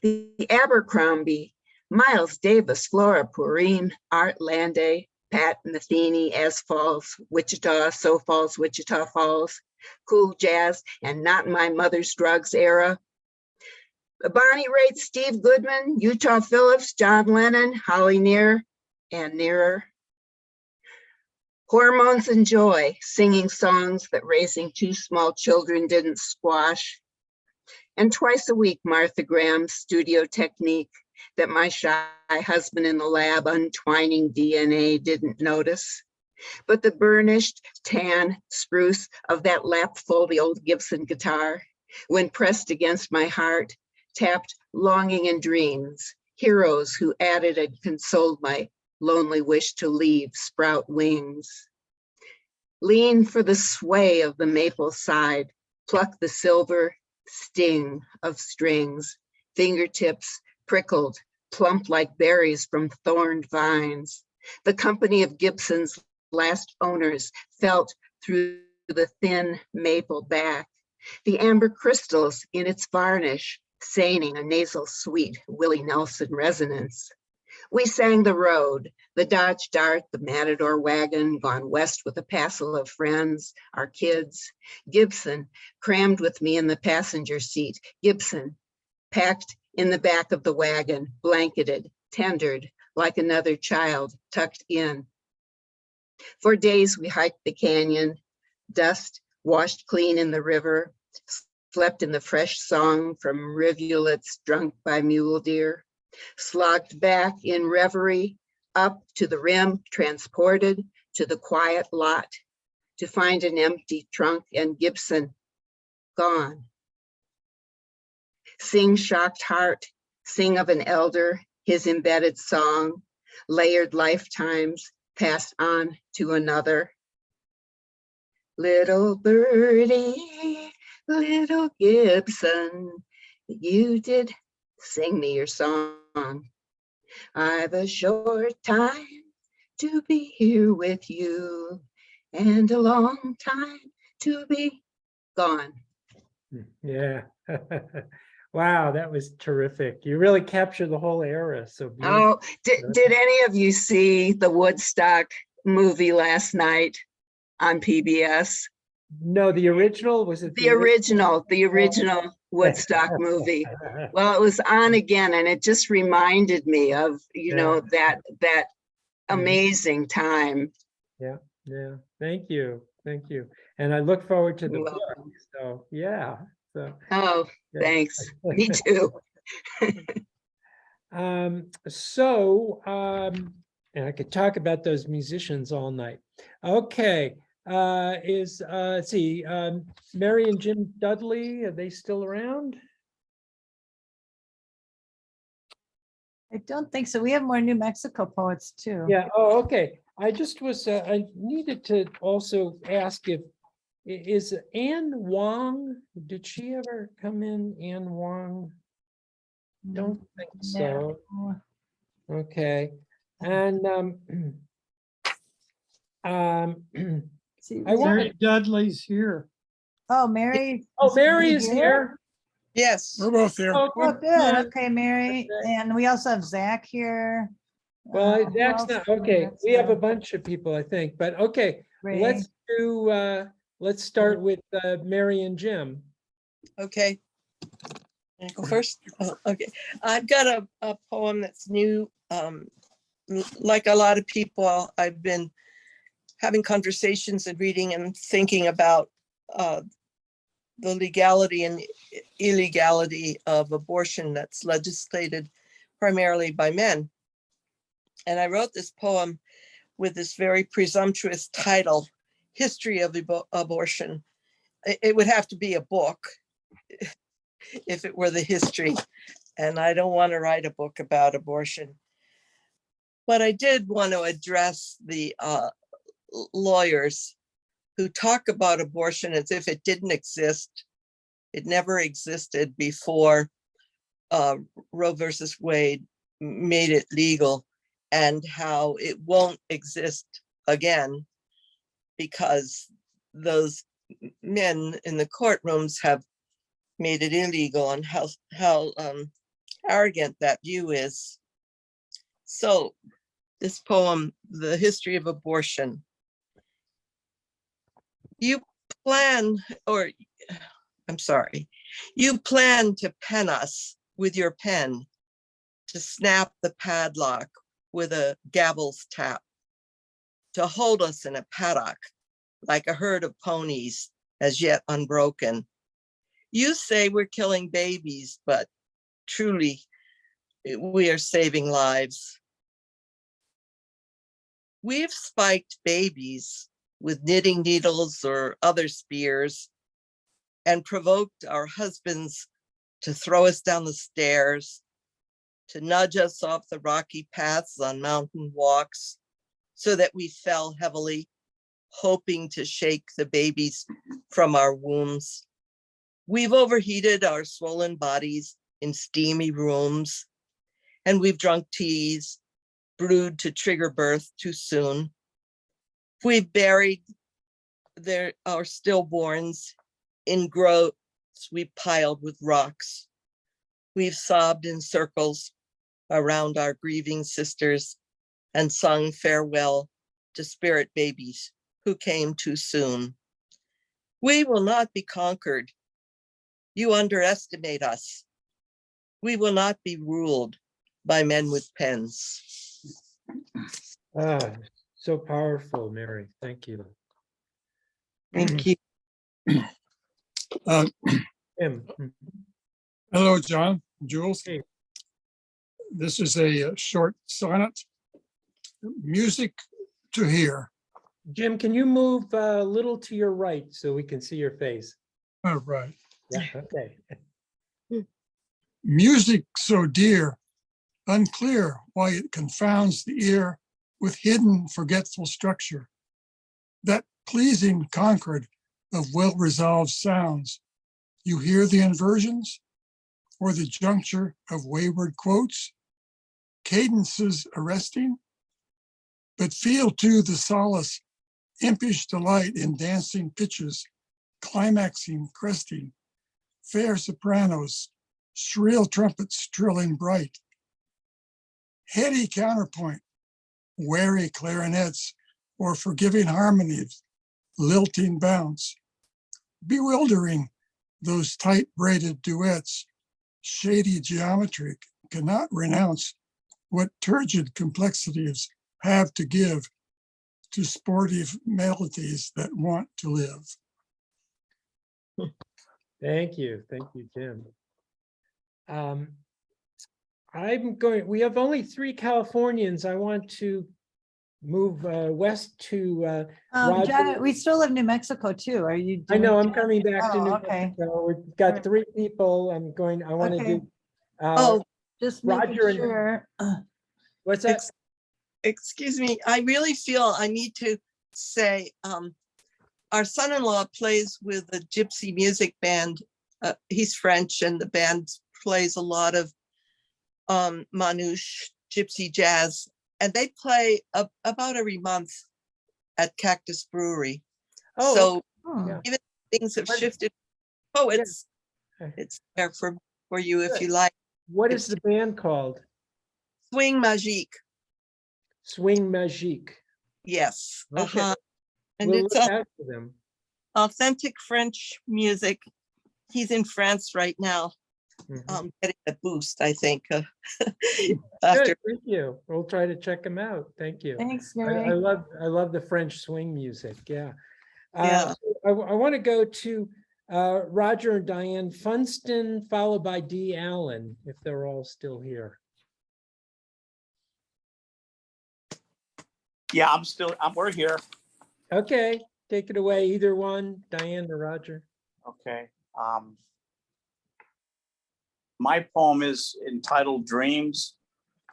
The Abercrombie, Miles Davis, Flora Purim, Art Landay, Pat Metheny, As Falls, Wichita, So Falls, Wichita Falls, Cool Jazz, and Not My Mother's Drugs era. Bonnie Raitt, Steve Goodman, Utah Phillips, John Lennon, Holly Near and Nearer. Hormones and Joy, singing songs that raising two small children didn't squash. And twice a week, Martha Graham's studio technique that my shy husband in the lab untwining DNA didn't notice. But the burnished tan spruce of that lapful, the old Gibson guitar, when pressed against my heart, tapped longing and dreams, heroes who added and consoled my lonely wish to leave sprout wings. Lean for the sway of the maple side, pluck the silver sting of strings, fingertips prickled, plump like berries from thorned vines. The company of Gibson's last owners felt through the thin maple back, the amber crystals in its varnish, seining a nasal sweet Willie Nelson resonance. We sang the road, the Dodge Dart, the Matador wagon, gone west with a passel of friends, our kids. Gibson crammed with me in the passenger seat. Gibson packed in the back of the wagon, blanketed, tendered, like another child tucked in. For days we hiked the canyon, dust washed clean in the river, slept in the fresh song from rivulets drunk by mule deer, slogged back in reverie, up to the rim, transported to the quiet lot, to find an empty trunk and Gibson gone. Sing shocked heart, sing of an elder, his embedded song, layered lifetimes passed on to another. Little birdie, little Gibson, you did sing me your song. I've a short time to be here with you and a long time to be gone. Yeah. Wow, that was terrific. You really captured the whole era. So beautiful. Oh, did any of you see the Woodstock movie last night on PBS? No, the original, was it The original Woodstock movie. Well, it was on again, and it just reminded me of, you know, that amazing time. Yeah. Thank you. And I look forward to the You're book. welcome. So yeah. So Oh, yeah. thanks. Me too. And I could talk about those musicians all night. Okay. Let's see, Mary and Jim Dudley, are they still around? I don't think so. We have more New Mexico poets too. Yeah, oh, okay. I just was, I needed to also ask if, is Anne Wong, did she ever come in, Anne Wong? Don't think so. No. Okay, and I want Mary Dudley's here. Oh, Mary. Oh, Mary is here. Yes. We're both here. Oh, Oh, good. Okay, Mary. And we also have Zach here. Well, Who Zach's else not, do we okay, have? we have a bunch of people, I think, but okay, Ray. let's start with Mary and Jim. Okay. Can I go first? Oh, okay. I've got a poem that's new. Like a lot of people, I've been having conversations and reading and thinking about the legality and illegality of abortion that's legislated primarily by men. And I wrote this poem with this very presumptuous title, History of Abortion. It would have to be a book if it were the history. And I don't want to write a book about abortion. But I did want to address the lawyers who talk about abortion as if it didn't exist. It never existed before Roe versus Wade made it legal, and how it won't exist again because those men in the courtrooms have made it illegal, and how arrogant that view is. So this poem, The History of Abortion. You plan to pen us with your pen, to snap the padlock with a gavel's tap, to hold us in a paddock like a herd of ponies as yet unbroken. You say we're killing babies, but truly we are saving lives. We've spiked babies with knitting needles or other spears and provoked our husbands to throw us down the stairs, to nudge us off the rocky paths on mountain walks so that we fell heavily, hoping to shake the babies from our wombs. We've overheated our swollen bodies in steamy rooms, and we've drunk teas brewed to trigger birth too soon. We've buried our stillborns in groves we piled with rocks. We've sobbed in circles around our grieving sisters and sung farewell to spirit babies who came too soon. We will not be conquered. You underestimate us. We will not be ruled by men with pens. Ah, so powerful, Mary. Thank you. Thank you. Tim. Hello, John, Jules. Hey. This is a short sonnet. Music to hear. Jim, can you move a little to your right so we can see your face? All right. Yeah, okay. Music so dear, unclear why it confounds the ear with hidden forgetful structure. That pleasing concord of well-resolved sounds. You hear the inversions or the juncture of wayward quotes, cadences arresting, but feel too the solace, impish delight in dancing pitches, climaxing, cresting, fair sopranos, shrill trumpets trilling bright, heady counterpoint, wary clarinets, or forgiving harmonies, lilting bounce, bewildering those tight braided duets, shady geometry cannot renounce what turgid complexities have to give to sportive melodies that want to live. Thank you, Jim. We have only 3 Californians. I want to move west to Roger. John, we still have New Mexico too. Are you? I know, I'm doing- coming back to New okay. Mexico. We've got 3 people. I want to Okay. do. Just making Roger and- sure. What's that? Excuse me, I really feel I need to say, our son-in-law plays with a gypsy music band. He's French, and the band plays a lot of manouche, gypsy jazz, and they play about every month at Cactus Brewery. Oh, so yeah. even things have shifted. Oh, it's there for you if you like. What is the band called? Swing Magique. Swing Magique. Yes. Okay. And We'll it's look out for them. authentic French music. He's in France right now. getting a boost, I think. Good, After thank you. We'll try to check them out. Thank you. Thanks, I Mary. love the French swing music. Yeah. Yeah. I want to go to Roger and Diane Funston, followed by Dee Allen, if they're all still here. Yeah, we're here. Okay, take it away, either one, Diane or Roger. Okay. My poem is entitled Dreams.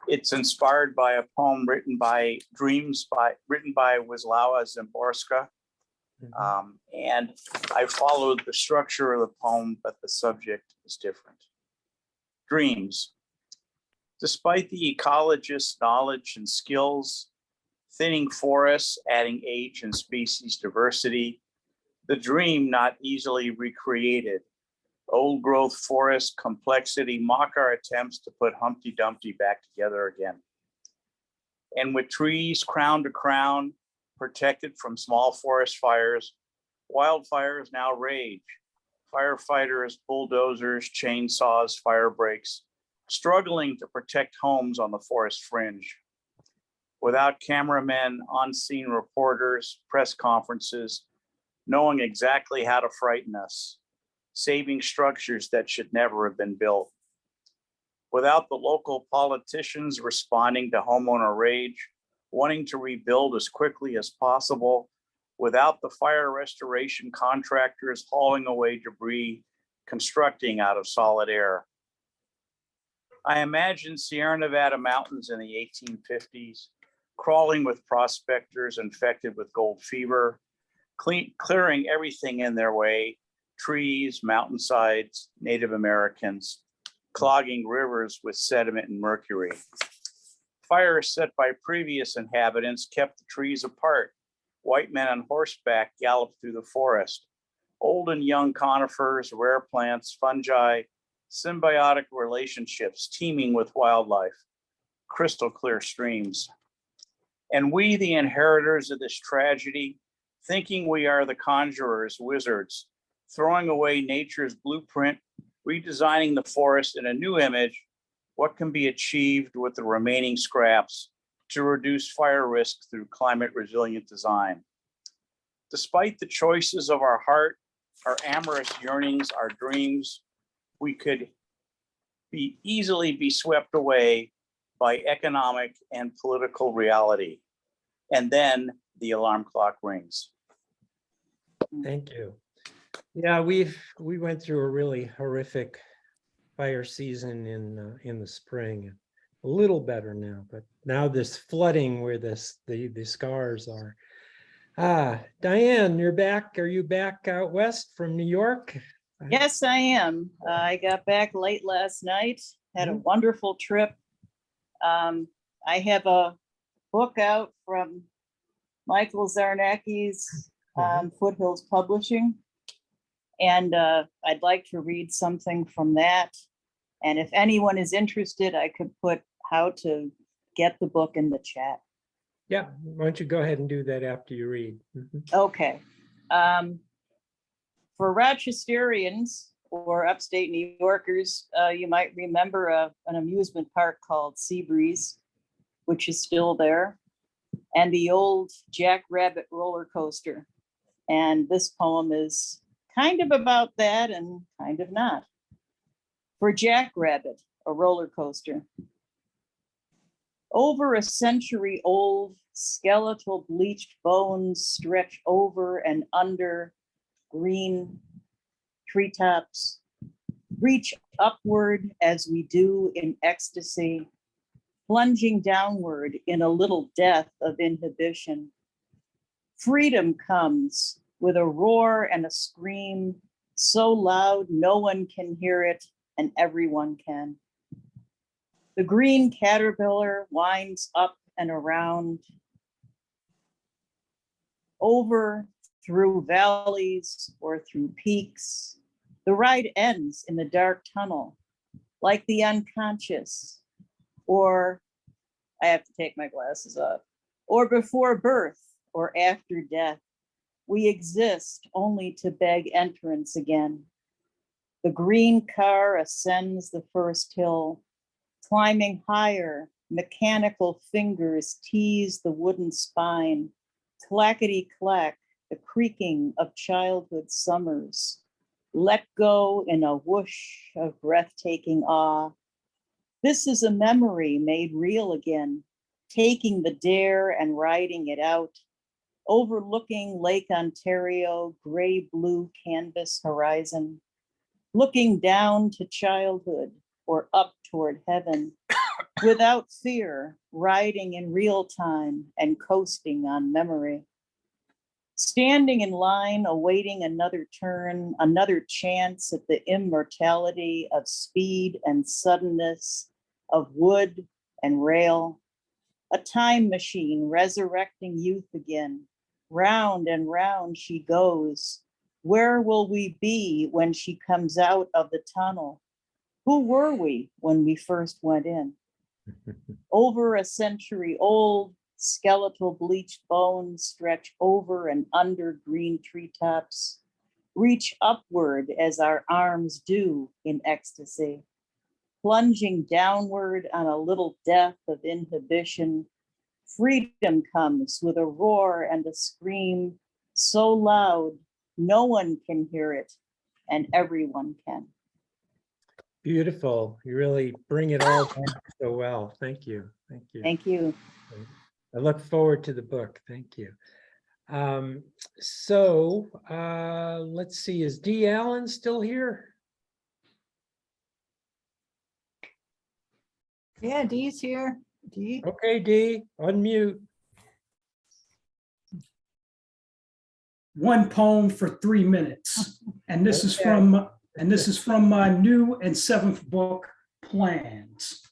It's inspired by a poem written by Wisława Szymborska. And I followed the structure of the poem, but the subject is different. Dreams. Despite the ecologist's knowledge and skills, thinning forests, adding age and species diversity, the dream not easily recreated. Old growth forest complexity mock our attempts to put Humpty Dumpty back together again. And with trees crown to crown, protected from small forest fires, wildfires now rage. Firefighters, bulldozers, chainsaws, fire breaks, struggling to protect homes on the forest fringe. Without cameramen, on-scene reporters, press conferences, knowing exactly how to frighten us, saving structures that should never have been built. Without the local politicians responding to homeowner rage, wanting to rebuild as quickly as possible, without the fire restoration contractors hauling away debris, constructing out of solid air. I imagine Sierra Nevada mountains in the 1850s, crawling with prospectors infected with gold fever, clearing everything in their way, trees, mountainsides, Native Americans, clogging rivers with sediment and mercury. Fires set by previous inhabitants kept the trees apart. White men on horseback galloped through the forest. Old and young conifers, rare plants, fungi, symbiotic relationships teeming with wildlife, crystal clear streams. And we, the inheritors of this tragedy, thinking we are the conjurers, wizards, throwing away nature's blueprint, redesigning the forest in a new image, what can be achieved with the remaining scraps to reduce fire risk through climate resilient design. Despite the choices of our heart, our amorous yearnings, our dreams, we could easily be swept away by economic and political reality. And then the alarm clock rings. Thank you. Yeah, we went through a really horrific fire season in the spring. A little better now, but now this flooding where the scars are. Diane, you're back. Are you back out west from New York? Yes, I am. I got back late last night, had a wonderful trip. I have a book out from Michael Zarnacki's Foothills Publishing. And I'd like to read something from that. And if anyone is interested, I could put how to get the book in the chat. Yeah, why don't you go ahead and do that after you read. Okay. For Rochesterians or upstate New Yorkers, you might remember an amusement park called Seabreeze, which is still there, and the old Jackrabbit roller coaster. And this poem is kind of about that and kind of not. For Jackrabbit, a roller coaster. Over a century old, skeletal bleached bones stretch over and under green treetops, reach upward as we do in ecstasy, plunging downward in a little death of inhibition. Freedom comes with a roar and a scream, so loud no one can hear it and everyone can. The green caterpillar winds up and around, over, through valleys or through peaks. The ride ends in the dark tunnel, like the unconscious, or I have to take my glasses off, or before birth or after death. We exist only to beg entrance again. The green car ascends the first hill. Climbing higher, mechanical fingers tease the wooden spine. Clackety-clack, the creaking of childhood summers. Let go in a whoosh of breathtaking awe. This is a memory made real again, taking the dare and riding it out, overlooking Lake Ontario, gray-blue canvas horizon, looking down to childhood or up toward heaven, without fear, riding in real time and coasting on memory. Standing in line, awaiting another turn, another chance at the immortality of speed and suddenness, of wood and rail, a time machine resurrecting youth again. Round and round she goes. Where will we be when she comes out of the tunnel? Who were we when we first went in? Over a century old, skeletal bleached bones stretch over and under green treetops, reach upward as our arms do in ecstasy. Plunging downward on a little death of inhibition, freedom comes with a roar and a scream so loud no one can hear it and everyone can. Beautiful. You really bring it all back so well. Thank you. Thank you. Thank you. I look forward to the book. Thank you. Let's see, is Dee Allen still here? Yeah, Dee's here. Dee. Okay, Dee, unmute. One poem for 3 minutes. And this is from my new and 7th book, Plans.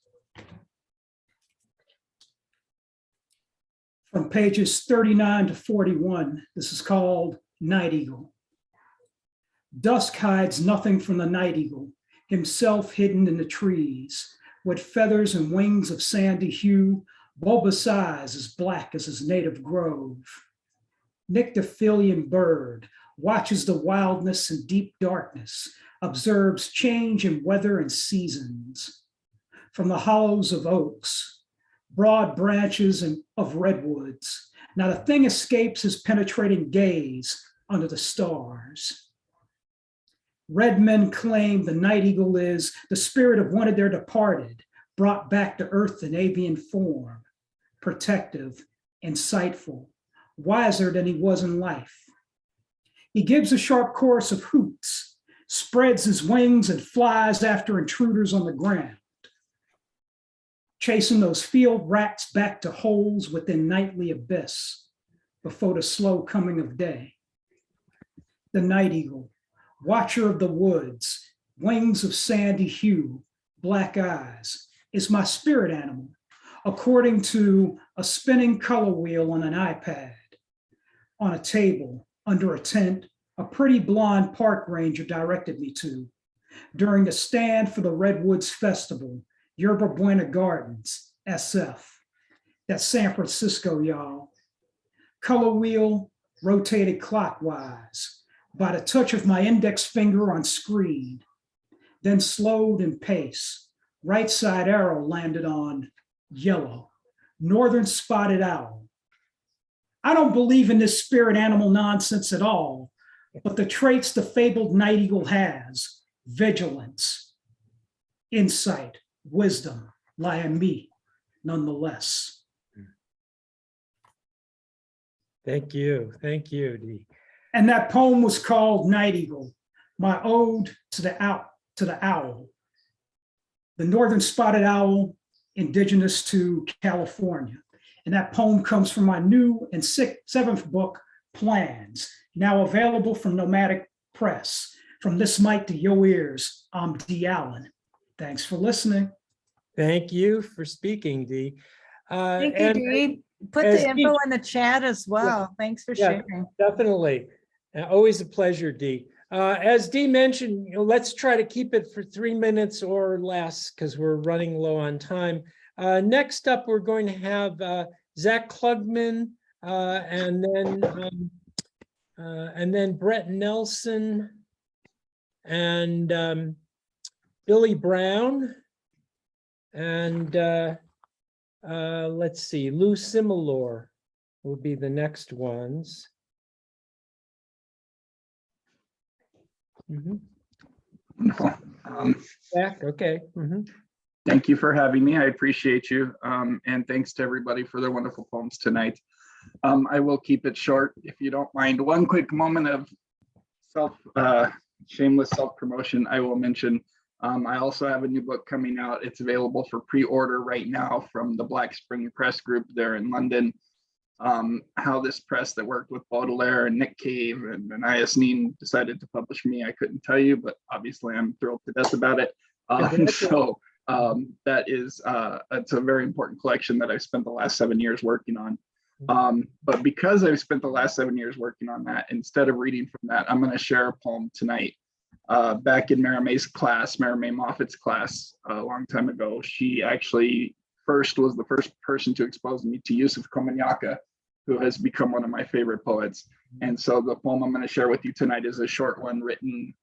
From pages 39 to 41, this is called Night Eagle. Dusk hides nothing from the night eagle, himself hidden in the trees, with feathers and wings of sandy hue, bulbous eyes as black as his native grove. Nyctophilian bird watches the wildness and deep darkness, observes change in weather and seasons. From the hollows of oaks, broad branches of redwoods, not a thing escapes his penetrating gaze under the stars. Red men claim the night eagle is the spirit of one of their departed, brought back to earth in avian form, protective, insightful, wiser than he was in life. He gives a sharp chorus of hoots, spreads his wings and flies after intruders on the ground, chasing those field rats back to holes within nightly abyss before the slow coming of day. The night eagle, watcher of the woods, wings of sandy hue, black eyes, is my spirit animal, according to a spinning color wheel on an iPad. On a table, under a tent, a pretty blonde park ranger directed me to. During the stand for the Redwoods Festival, Yerba Buena Gardens, SF. That's San Francisco, y'all. Color wheel rotated clockwise by the touch of my index finger on screen, then slowed in pace. Right side arrow landed on yellow, northern spotted owl. I don't believe in this spirit animal nonsense at all, but the traits the fabled night eagle has, vigilance, insight, wisdom, lie in me nonetheless. Thank you. Thank you, Dee. And that poem was called Night Eagle, my ode to the owl, the northern spotted owl, indigenous to California. And that poem comes from my new and 7th book, Plans, now available from Nomadic Press. From this mic to your ears, I'm Dee Allen. Thanks for listening. Thank you for speaking, Dee. Thank you, Dee. Put the info in the chat as well. Thanks for sharing. Definitely. Always a pleasure, Dee. As Dee mentioned, let's try to keep it for 3 minutes or less because we're running low on time. Next up, we're going to have Zach Klugman and then Brett Nelson. and Billy Brown, and let's see, Lou Similor will be the next ones. Mhm. Wonderful. Back, okay. Mhm. Thank you for having me. I appreciate you. And thanks to everybody for their wonderful poems tonight. I will keep it short if you don't mind. One quick moment of shameless self-promotion I will mention. I also have a new book coming out. It's available for pre-order right now from the Black Spring Press Group there in London. How this press that worked with Baudelaire and Nick Cave and Anais Nin decided to publish me, I couldn't tell you, but obviously I'm thrilled to death about it. So that is, it's a very important collection that I've spent the last 7 years working on. But because I've spent the last 7 years working on that, instead of reading from that, I'm going to share a poem tonight. Back in Mary-May's class, Mary-May Moffat's class, a long time ago, she actually was the first person to expose me to Yusuf Komunyakaa, who has become one of my favorite poets. And so the poem I'm going to share with you tonight is a short one written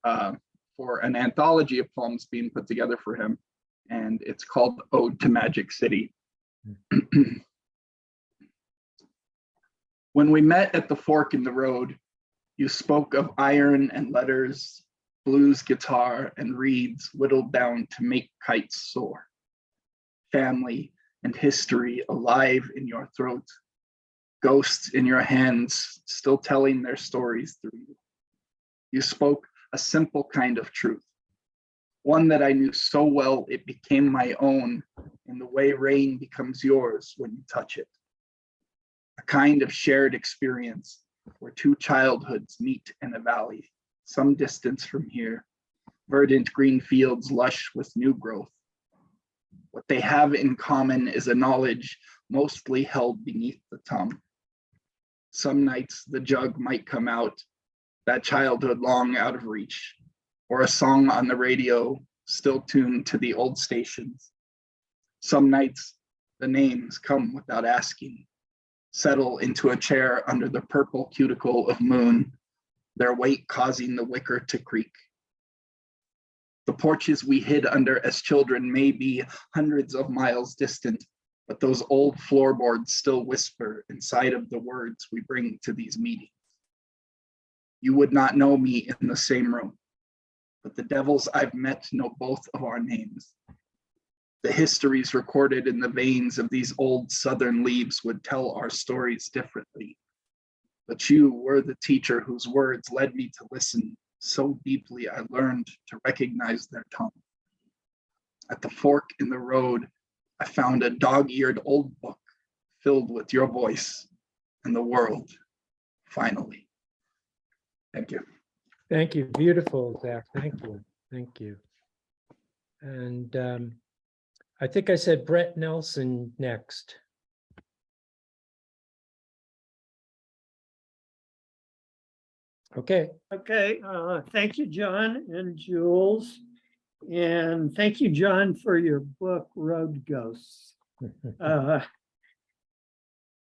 for an anthology of poems being put together for him. And it's called Ode to Magic City. When we met at the fork in the road, you spoke of iron and letters, blues guitar and reeds whittled down to make kites soar. Family and history alive in your throat, ghosts in your hands still telling their stories through you. You spoke a simple kind of truth, one that I knew so well it became my own in the way rain becomes yours when you touch it. A kind of shared experience where two childhoods meet in a valley, some distance from here, verdant green fields lush with new growth. What they have in common is a knowledge mostly held beneath the tongue. Some nights the jug might come out, that childhood long out of reach, or a song on the radio still tuned to the old stations. Some nights the names come without asking, settle into a chair under the purple cuticle of moon, their weight causing the wicker to creak. The porches we hid under as children may be hundreds of miles distant, but those old floorboards still whisper inside of the words we bring to these meetings. You would not know me in the same room, but the devils I've met know both of our names. The histories recorded in the veins of these old Southern leaves would tell our stories differently. But you were the teacher whose words led me to listen so deeply I learned to recognize their tongue. At the fork in the road, I found a dog-eared old book filled with your voice and the world, finally. Thank you. Thank you. Beautiful, Zach. Thank you. Thank you. And I think I said Brett Nelson next. Okay. Okay. Thank you, John and Jules. And thank you, John, for your book, Road Ghosts. I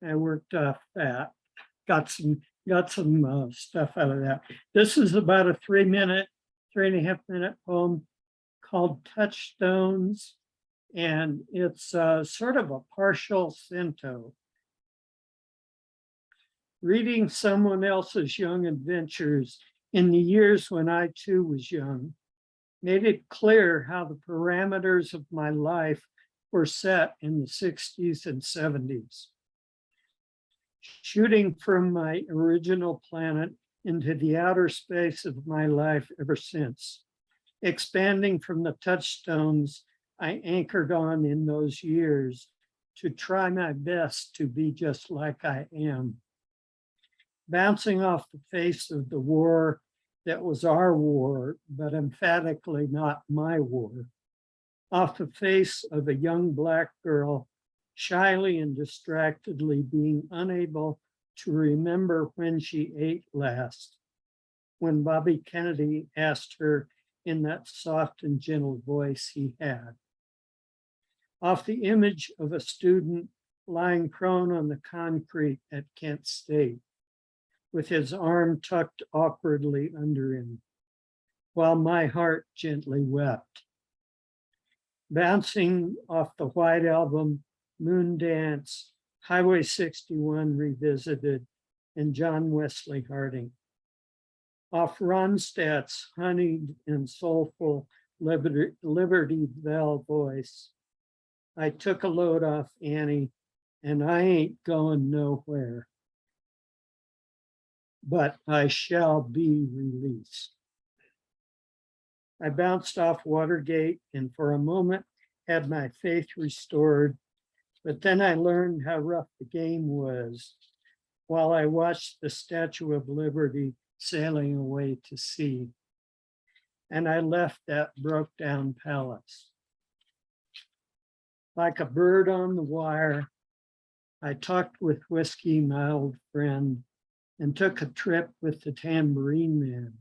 worked off that, got some stuff out of that. This is about a 3.5 minute poem called Touchstones. And it's sort of a partial cento. Reading someone else's young adventures in the years when I too was young made it clear how the parameters of my life were set in the 60s and 70s. Shooting from my original planet into the outer space of my life ever since, expanding from the touchstones I anchored on in those years to try my best to be just like I am. Bouncing off the face of the war that was our war, but emphatically not my war. Off the face of a young Black girl, shyly and distractedly being unable to remember when she ate last, when Bobby Kennedy asked her in that soft and gentle voice he had. Off the image of a student lying prone on the concrete at Kent State, with his arm tucked awkwardly under him, while my heart gently wept. Bouncing off the White Album, Moon Dance, Highway 61 Revisited, and John Wesley Harding. Off Ronstadt's honeyed and soulful Liberty Bell voice, I took a load off Annie, and I ain't going nowhere. But I shall be released. I bounced off Watergate and for a moment had my faith restored, but then I learned how rough the game was while I watched the Statue of Liberty sailing away to sea. And I left that broke down palace. Like a bird on the wire, I talked with Whiskey, my old friend, and took a trip with the tambourine man,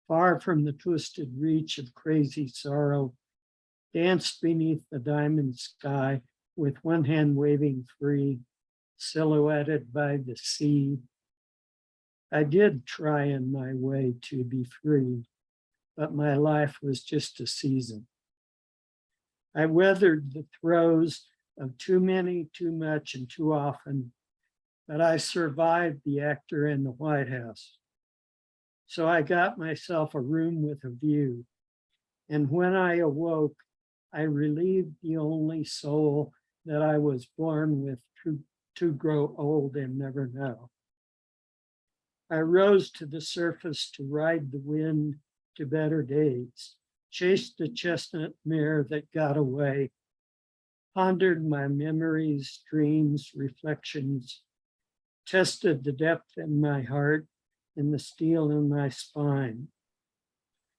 far from the twisted reach of crazy sorrow, danced beneath the diamond sky with one hand waving free, silhouetted by the sea. I did try in my way to be free, but my life was just a season. I weathered the throes of too many, too much, and too often, but I survived the actor in the White House. So I got myself a room with a view. And when I awoke, I relieved the only soul that I was born with to grow old and never know. I rose to the surface to ride the wind to better days, chased the chestnut mare that got away, pondered my memories, dreams, reflections, tested the depth in my heart and the steel in my spine.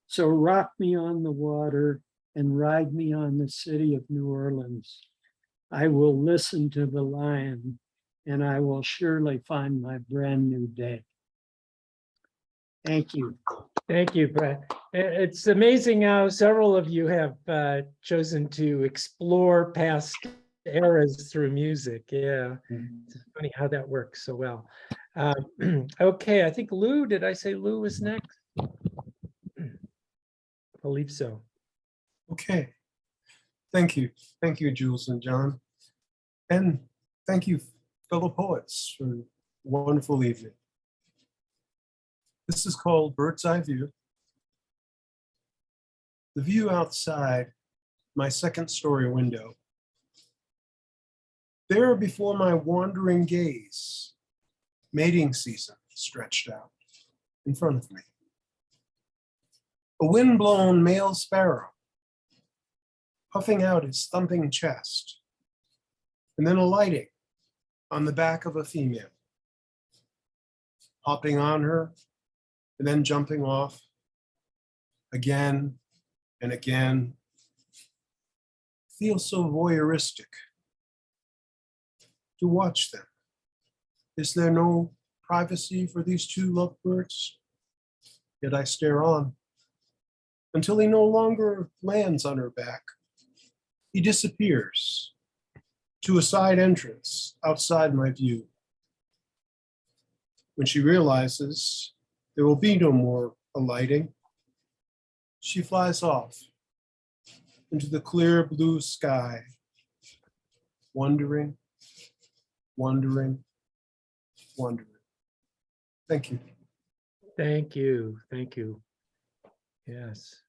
So rock me on the water and ride me on the city of New Orleans. I will listen to the lion and I will surely find my brand new day. Thank you. Thank you, Brett. It's amazing how several of you have chosen to explore past eras through music. Yeah, it's funny how that works so well. Okay, I think Lou, did I say Lou was next? I believe so. Okay. Thank you. Thank you, Jules and John. And thank you, fellow poets, for a wonderful evening. This is called Bird's Eye View. The view outside my second story window. There before my wandering gaze, mating season stretched out in front of me. A windblown male sparrow puffing out his thumping chest, and then alighting on the back of a female, hopping on her, and then jumping off again and again. Feels so voyeuristic to watch them. Is there no privacy for these two lovebirds? Yet I stare on until he no longer lands on her back. He disappears to a side entrance outside my view. When she realizes there will be no more alighting, she flies off into the clear blue sky, wondering, wondering, wondering. Thank you. Thank you. Thank you. Yes.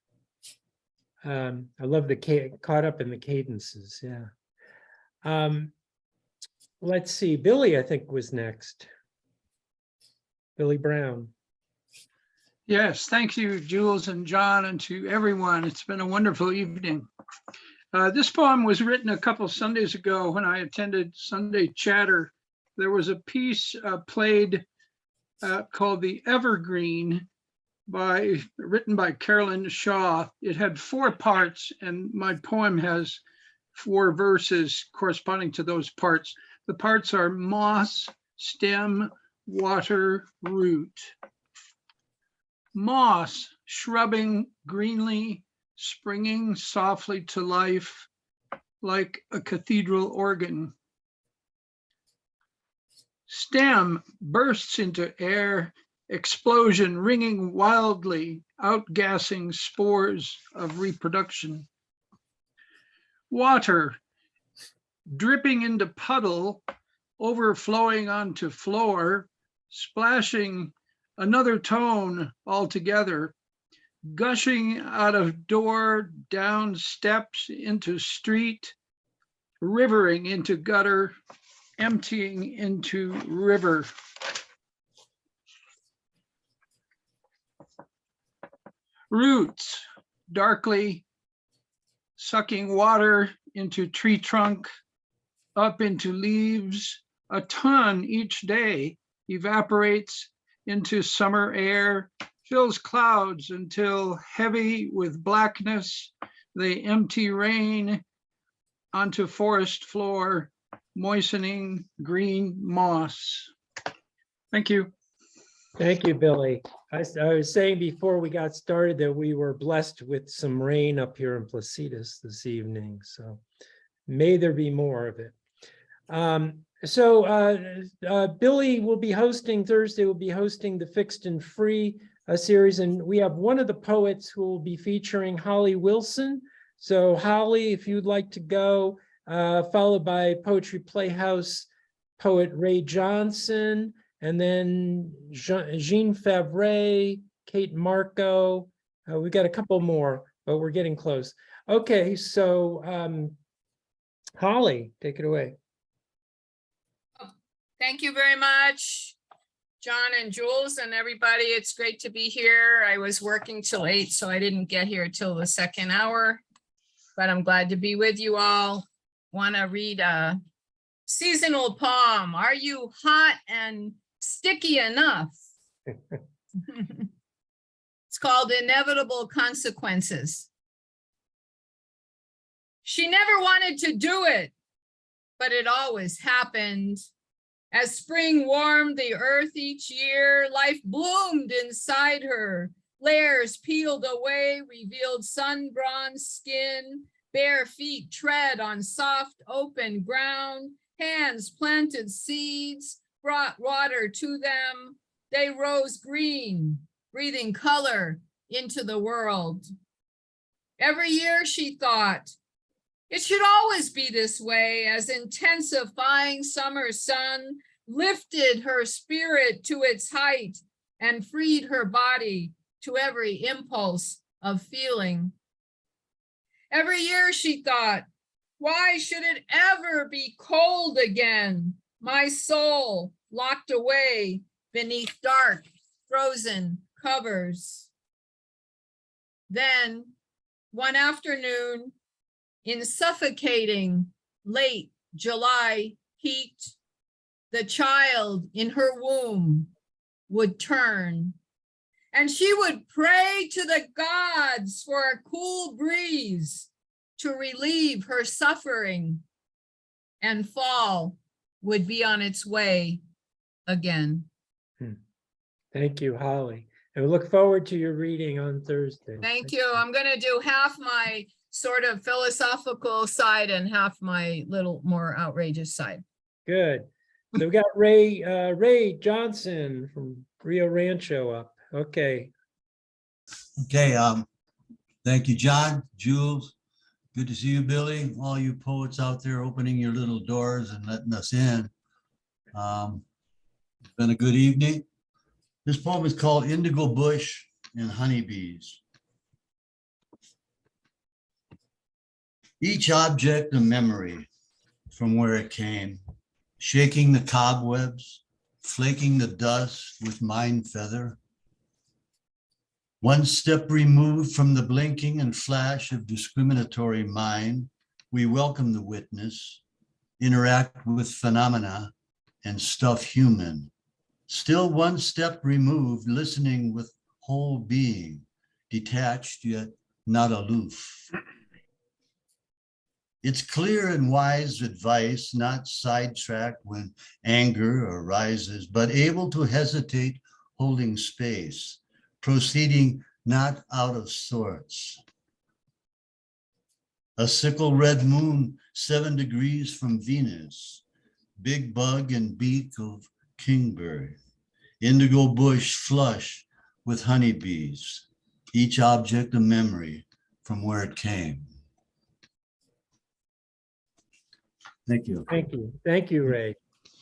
I love the caught up in the cadences. Yeah. Let's see. Billy, I think, was next. Billy Brown. Yes, thank you, Jules and John, and to everyone. It's been a wonderful evening. This poem was written a couple Sundays ago when I attended Sunday Chatter. There was a piece played called The Evergreen, written by Carolyn Shaw. It had 4 parts, and my poem has 4 verses corresponding to those parts. The parts are moss, stem, water, root. Moss, shrubbing greenly, springing softly to life like a cathedral organ. Stem bursts into air explosion ringing wildly, outgassing spores of reproduction. Water dripping into puddle, overflowing onto floor, splashing another tone altogether, gushing out of door, down steps into street, rivering into gutter, emptying into river. Roots darkly sucking water into tree trunk, up into leaves, a ton each day evaporates into summer air, fills clouds until heavy with blackness, they empty rain onto forest floor, moistening green moss. Thank you. Thank you, Billy. I was saying before we got started that we were blessed with some rain up here in Placitas this evening, so may there be more of it. Billy will be hosting Thursday, will be hosting the Fixed and Free series, and we have one of the poets who will be featuring Holly Wilson. So Holly, if you'd like to go, followed by Poetry Playhouse poet Ray Johnson, and then Jean Favre, Kate Marco. We've got a couple more, but we're getting close. Okay, so Holly, take it away. Thank you very much, John and Jules and everybody. It's great to be here. I was working till 8, so I didn't get here till the second hour, but I'm glad to be with you all. Want to read a seasonal poem. Are you hot and sticky enough? It's called Inevitable Consequences. She never wanted to do it, but it always happened. As spring warmed the earth each year, life bloomed inside her. Layers peeled away, revealed sun-bronzed skin. Bare feet tread on soft, open ground. Hands planted seeds, brought water to them. They rose green, breathing color into the world. Every year, she thought, it should always be this way, as intensifying summer sun lifted her spirit to its height and freed her body to every impulse of feeling. Every year she thought, why should it ever be cold again? My soul locked away beneath dark, frozen covers. Then, one afternoon, in suffocating late July heat, the child in her womb would turn, and she would pray to the gods for a cool breeze to relieve her suffering, and fall would be on its way again. Thank you, Holly. And we look forward to your reading on Thursday. Thank you. I'm going to do half my sort of philosophical side and half my little more outrageous side. Good. So we got Ray Johnson from Rio Rancho up. Okay. Okay. Thank you, John, Jules. Good to see you, Billy. All you poets out there opening your little doors and letting us in. It's been a good evening. This poem is called Indigo Bush and Honeybees. Each object a memory from where it came, shaking the cobwebs, flaking the dust with mind feather. One step removed from the blinking and flash of discriminatory mind, we welcome the witness, interact with phenomena, and stuff human. Still one step removed, listening with whole being, detached yet not aloof. It's clear and wise advice, not sidetracked when anger arises, but able to hesitate, holding space, proceeding not out of sorts. A sickle red moon, 7 degrees from Venus, big bug and beak of Kingberry. indigo bush flush with honeybees, each object a memory from where it came. Thank you. Thank you. Thank you, Ray.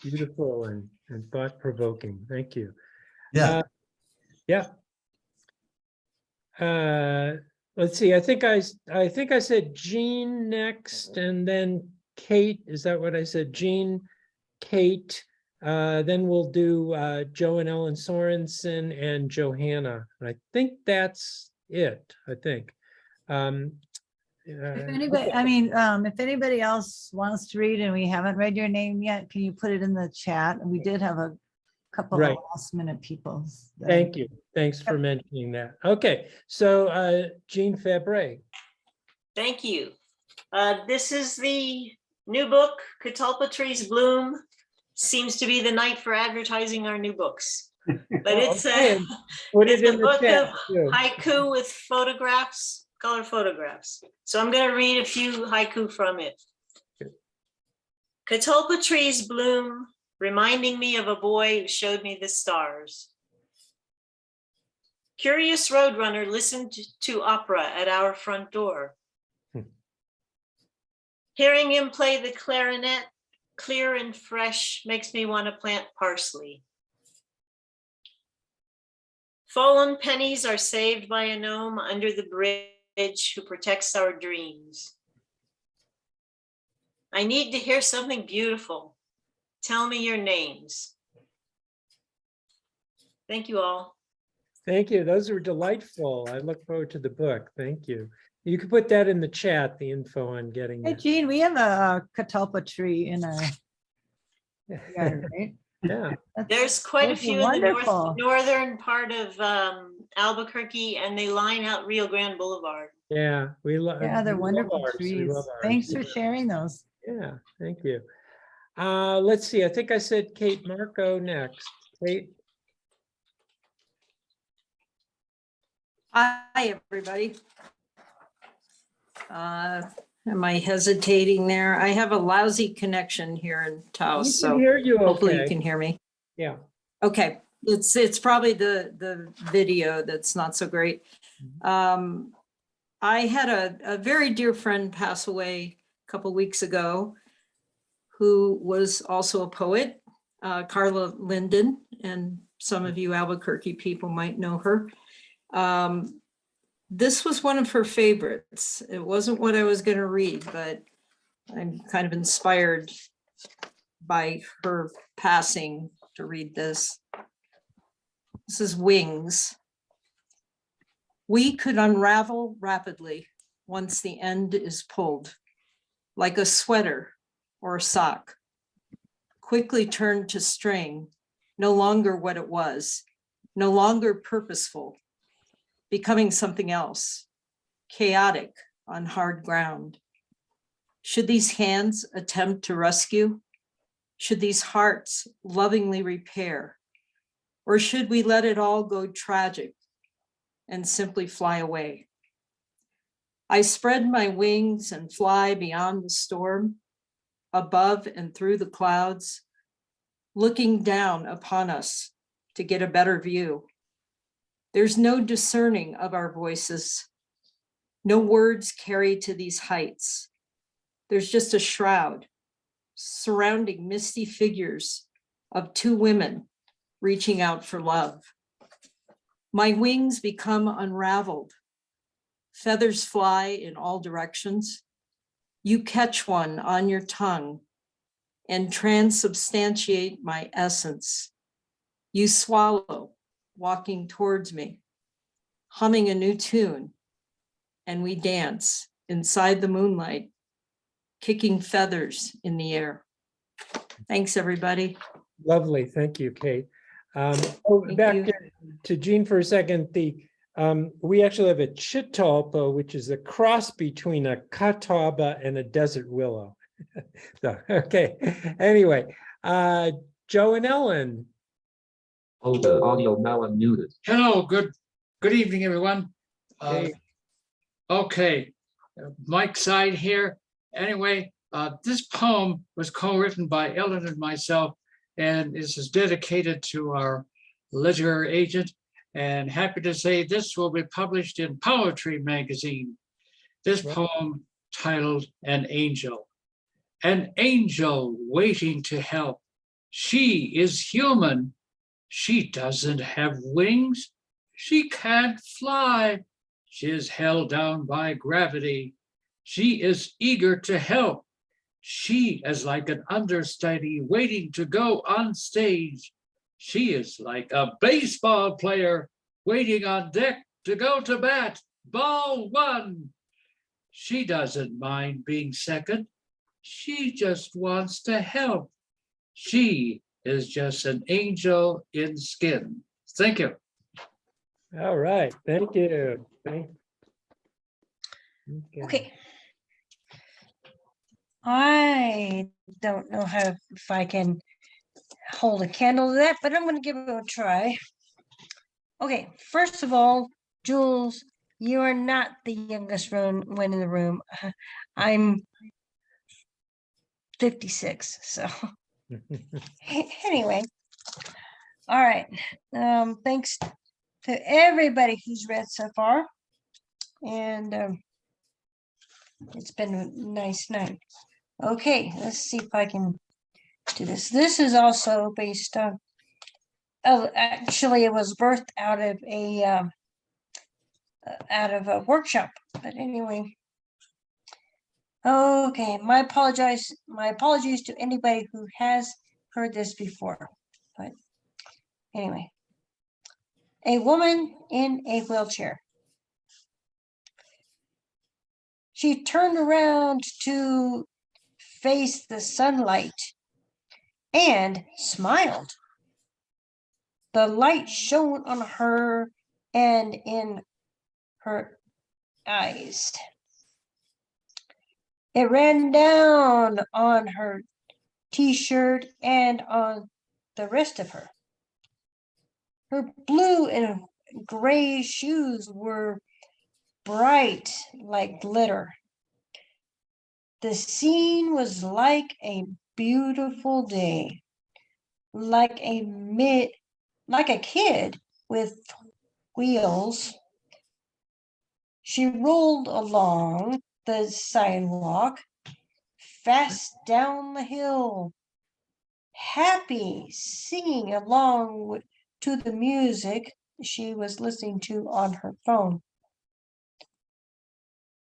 Beautiful and thought-provoking. Thank you. Yeah. Yeah. Let's see. I think I said Jean next, and then Kate. Is that what I said? Jean, Kate. Then we'll do Joe and Ellen Sorensen and Johanna. And I think that's it. I think. If anybody, I mean, if anybody else wants to read and we haven't read your name yet, can you put it in the chat? And we did have a couple Right. of last minute people. Thank you. Thanks for mentioning that. Okay, so Jean Fabre. Thank you. This is the new book, Catalpa Trees Bloom. Seems to be the night for advertising our new books. But it's a book of haiku with photographs, color photographs. So I'm going to read a few haiku from it. Catalpa trees bloom, reminding me of a boy who showed me the stars. Curious roadrunner listened to opera at our front door. Hearing him play the clarinet, clear and fresh, makes me want to plant parsley. Fallen pennies are saved by a gnome under the bridge who protects our dreams. I need to hear something beautiful. Tell me your names. Thank you all. Thank you. Those were delightful. I look forward to the book. Thank you. You can put that in the chat, the info on getting Hey, that. Jean, we have a catalpa tree in our yard, right? Yeah. There's quite a That'd be few in the wonderful. northern part of Albuquerque, and they line out Rio Grande Boulevard. Yeah, Yeah, they're wonderful ours. We trees. love ours. Thanks for sharing those. Yeah, thank you. Let's see. I think I said Kate Marco next. Kate. Hi, everybody. Am I hesitating there? I have a lousy connection here in Taos, We so can hear you hopefully you okay. can hear me. Yeah. Okay, it's probably the video that's not so great. I had a very dear friend pass away a couple weeks ago, who was also a poet, Carla Linden, and some of you Albuquerque people might know her. This was one of her favorites. It wasn't what I was going to read, but I'm kind of inspired by her passing to read this. This is Wings. We could unravel rapidly once the end is pulled, like a sweater or a sock, quickly turned to string, no longer what it was, no longer purposeful, becoming something else, chaotic on hard ground. Should these hands attempt to rescue? Should these hearts lovingly repair? Or should we let it all go tragic and simply fly away? I spread my wings and fly beyond the storm, above and through the clouds, looking down upon us to get a better view. There's no discerning of our voices, no words carry to these heights. There's just a shroud surrounding misty figures of two women reaching out for love. My wings become unraveled. Feathers fly in all directions. You catch one on your tongue and transubstantiate my essence. You swallow, walking towards me, humming a new tune, and we dance inside the moonlight, kicking feathers in the air. Thanks, everybody. Lovely. Thank you, Kate. Thank Back you. to Jean for a second. We actually have a chitolpa, which is a cross between a catawba and a desert willow. So, okay. Anyway, Joe and Ellen. Hold the audio now unmuted. Hello, good evening, everyone. Hey. Okay, Mike Side here. Anyway, this poem was co-written by Ellen and myself, and this is dedicated to our literary agent, and happy to say this will be published in Poetry Magazine. This poem titled An Angel. An angel waiting to help. She is human. She doesn't have wings. She can't fly. She is held down by gravity. She is eager to help. She is like an understudy waiting to go on stage. She is like a baseball player waiting on deck to go to bat. Ball one. She doesn't mind being second. She just wants to help. She is just an angel in skin. Thank you. All right, thank you. Okay. I don't know if I can hold a candle to that, but I'm going to give it a try. Okay, first of all, Jules, you are not the youngest one in the room. I'm 56, so anyway. All right. Thanks to everybody who's read so far. And it's been a nice night. Okay, let's see if I can do this. This is also based on, oh, actually it was birthed out of a workshop. But anyway. Okay, my apologies to anybody who has heard this before. But anyway. A woman in a wheelchair. She turned around to face the sunlight and smiled. The light shone on her and in her eyes. It ran down on her t-shirt and on the rest of her. Her blue and gray shoes were bright like glitter. The scene was like a beautiful day, like a kid with wheels. She rolled along the sidewalk, fast down the hill, happy, singing along to the music she was listening to on her phone,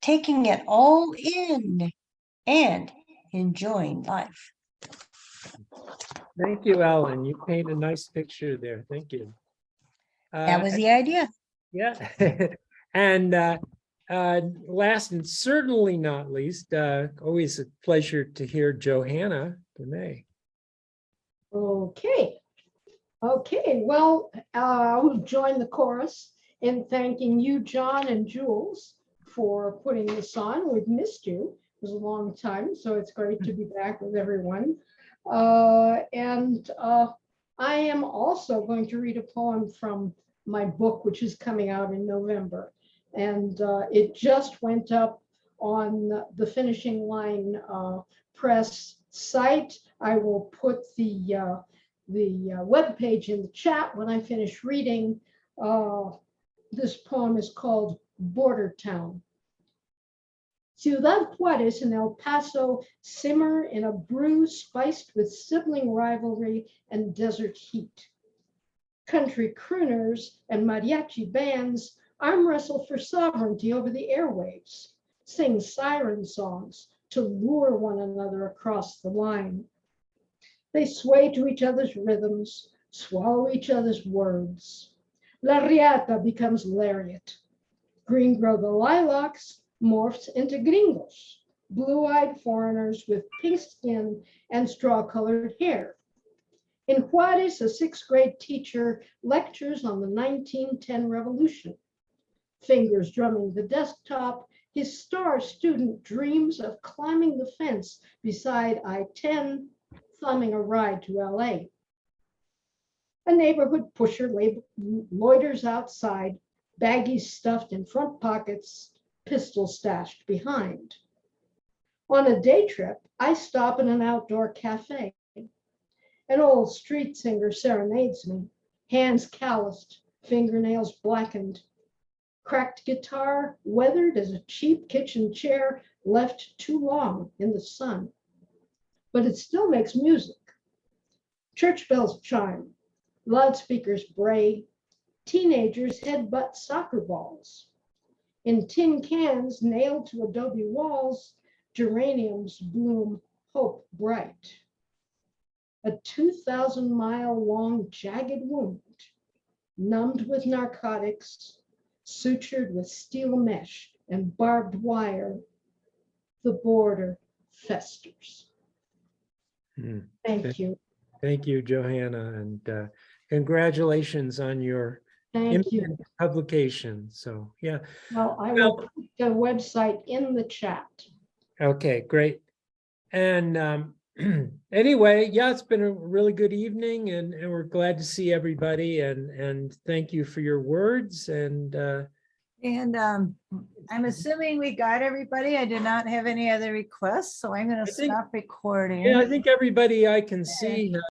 taking it all in and enjoying life. Thank you, Ellen. You paint a nice picture there. Thank you. That was the idea. Yeah. And last and certainly not least, always a pleasure to hear Johanna Demay. Okay. Okay, well, I will join the chorus in thanking you, John and Jules, for putting this on. We've missed you. It was a long time, so it's great to be back with everyone. I am also going to read a poem from my book, which is coming out in November. And it just went up on the Finishing Line Press site. I will put the webpage in the chat when I finish reading. This poem is called Border Town. Ciudad Juarez and El Paso simmer in a brew spiced with sibling rivalry and desert heat. Country crooners and mariachi bands arm wrestle for sovereignty over the airwaves, sing siren songs to lure one another across the line. They sway to each other's rhythms, swallow each other's words. La riata becomes lariat. Green grow the lilacs, morphs into gringos, blue-eyed foreigners with pink skin and straw-colored hair. In Juarez, a sixth grade teacher lectures on the 1910 revolution. Fingers drumming the desktop, his star student dreams of climbing the fence beside I-10, thumbing a ride to LA. A neighborhood pusher loiters outside, baggies stuffed in front pockets, pistol stashed behind. On a day trip, I stop in an outdoor cafe. An old street singer serenades me, hands calloused, fingernails blackened. Cracked guitar, weathered as a cheap kitchen chair left too long in the sun. But it still makes music. Church bells chime, loudspeakers bray, teenagers headbutt soccer balls. In tin cans nailed to adobe walls, geraniums bloom hope bright. A 2,000-mile-long jagged wound, numbed with narcotics, sutured with steel mesh and barbed wire, the border festers. Thank you. Thank you, Johanna, and congratulations on your Thank you. imminent publication. So, yeah. Well, I will put the website in the chat. Okay, great. And anyway, yeah, it's been a really good evening, and we're glad to see everybody, and thank you for your words. And I'm assuming we got everybody. I did not have any other requests, so I'm going to stop recording. yeah, I think everybody I can see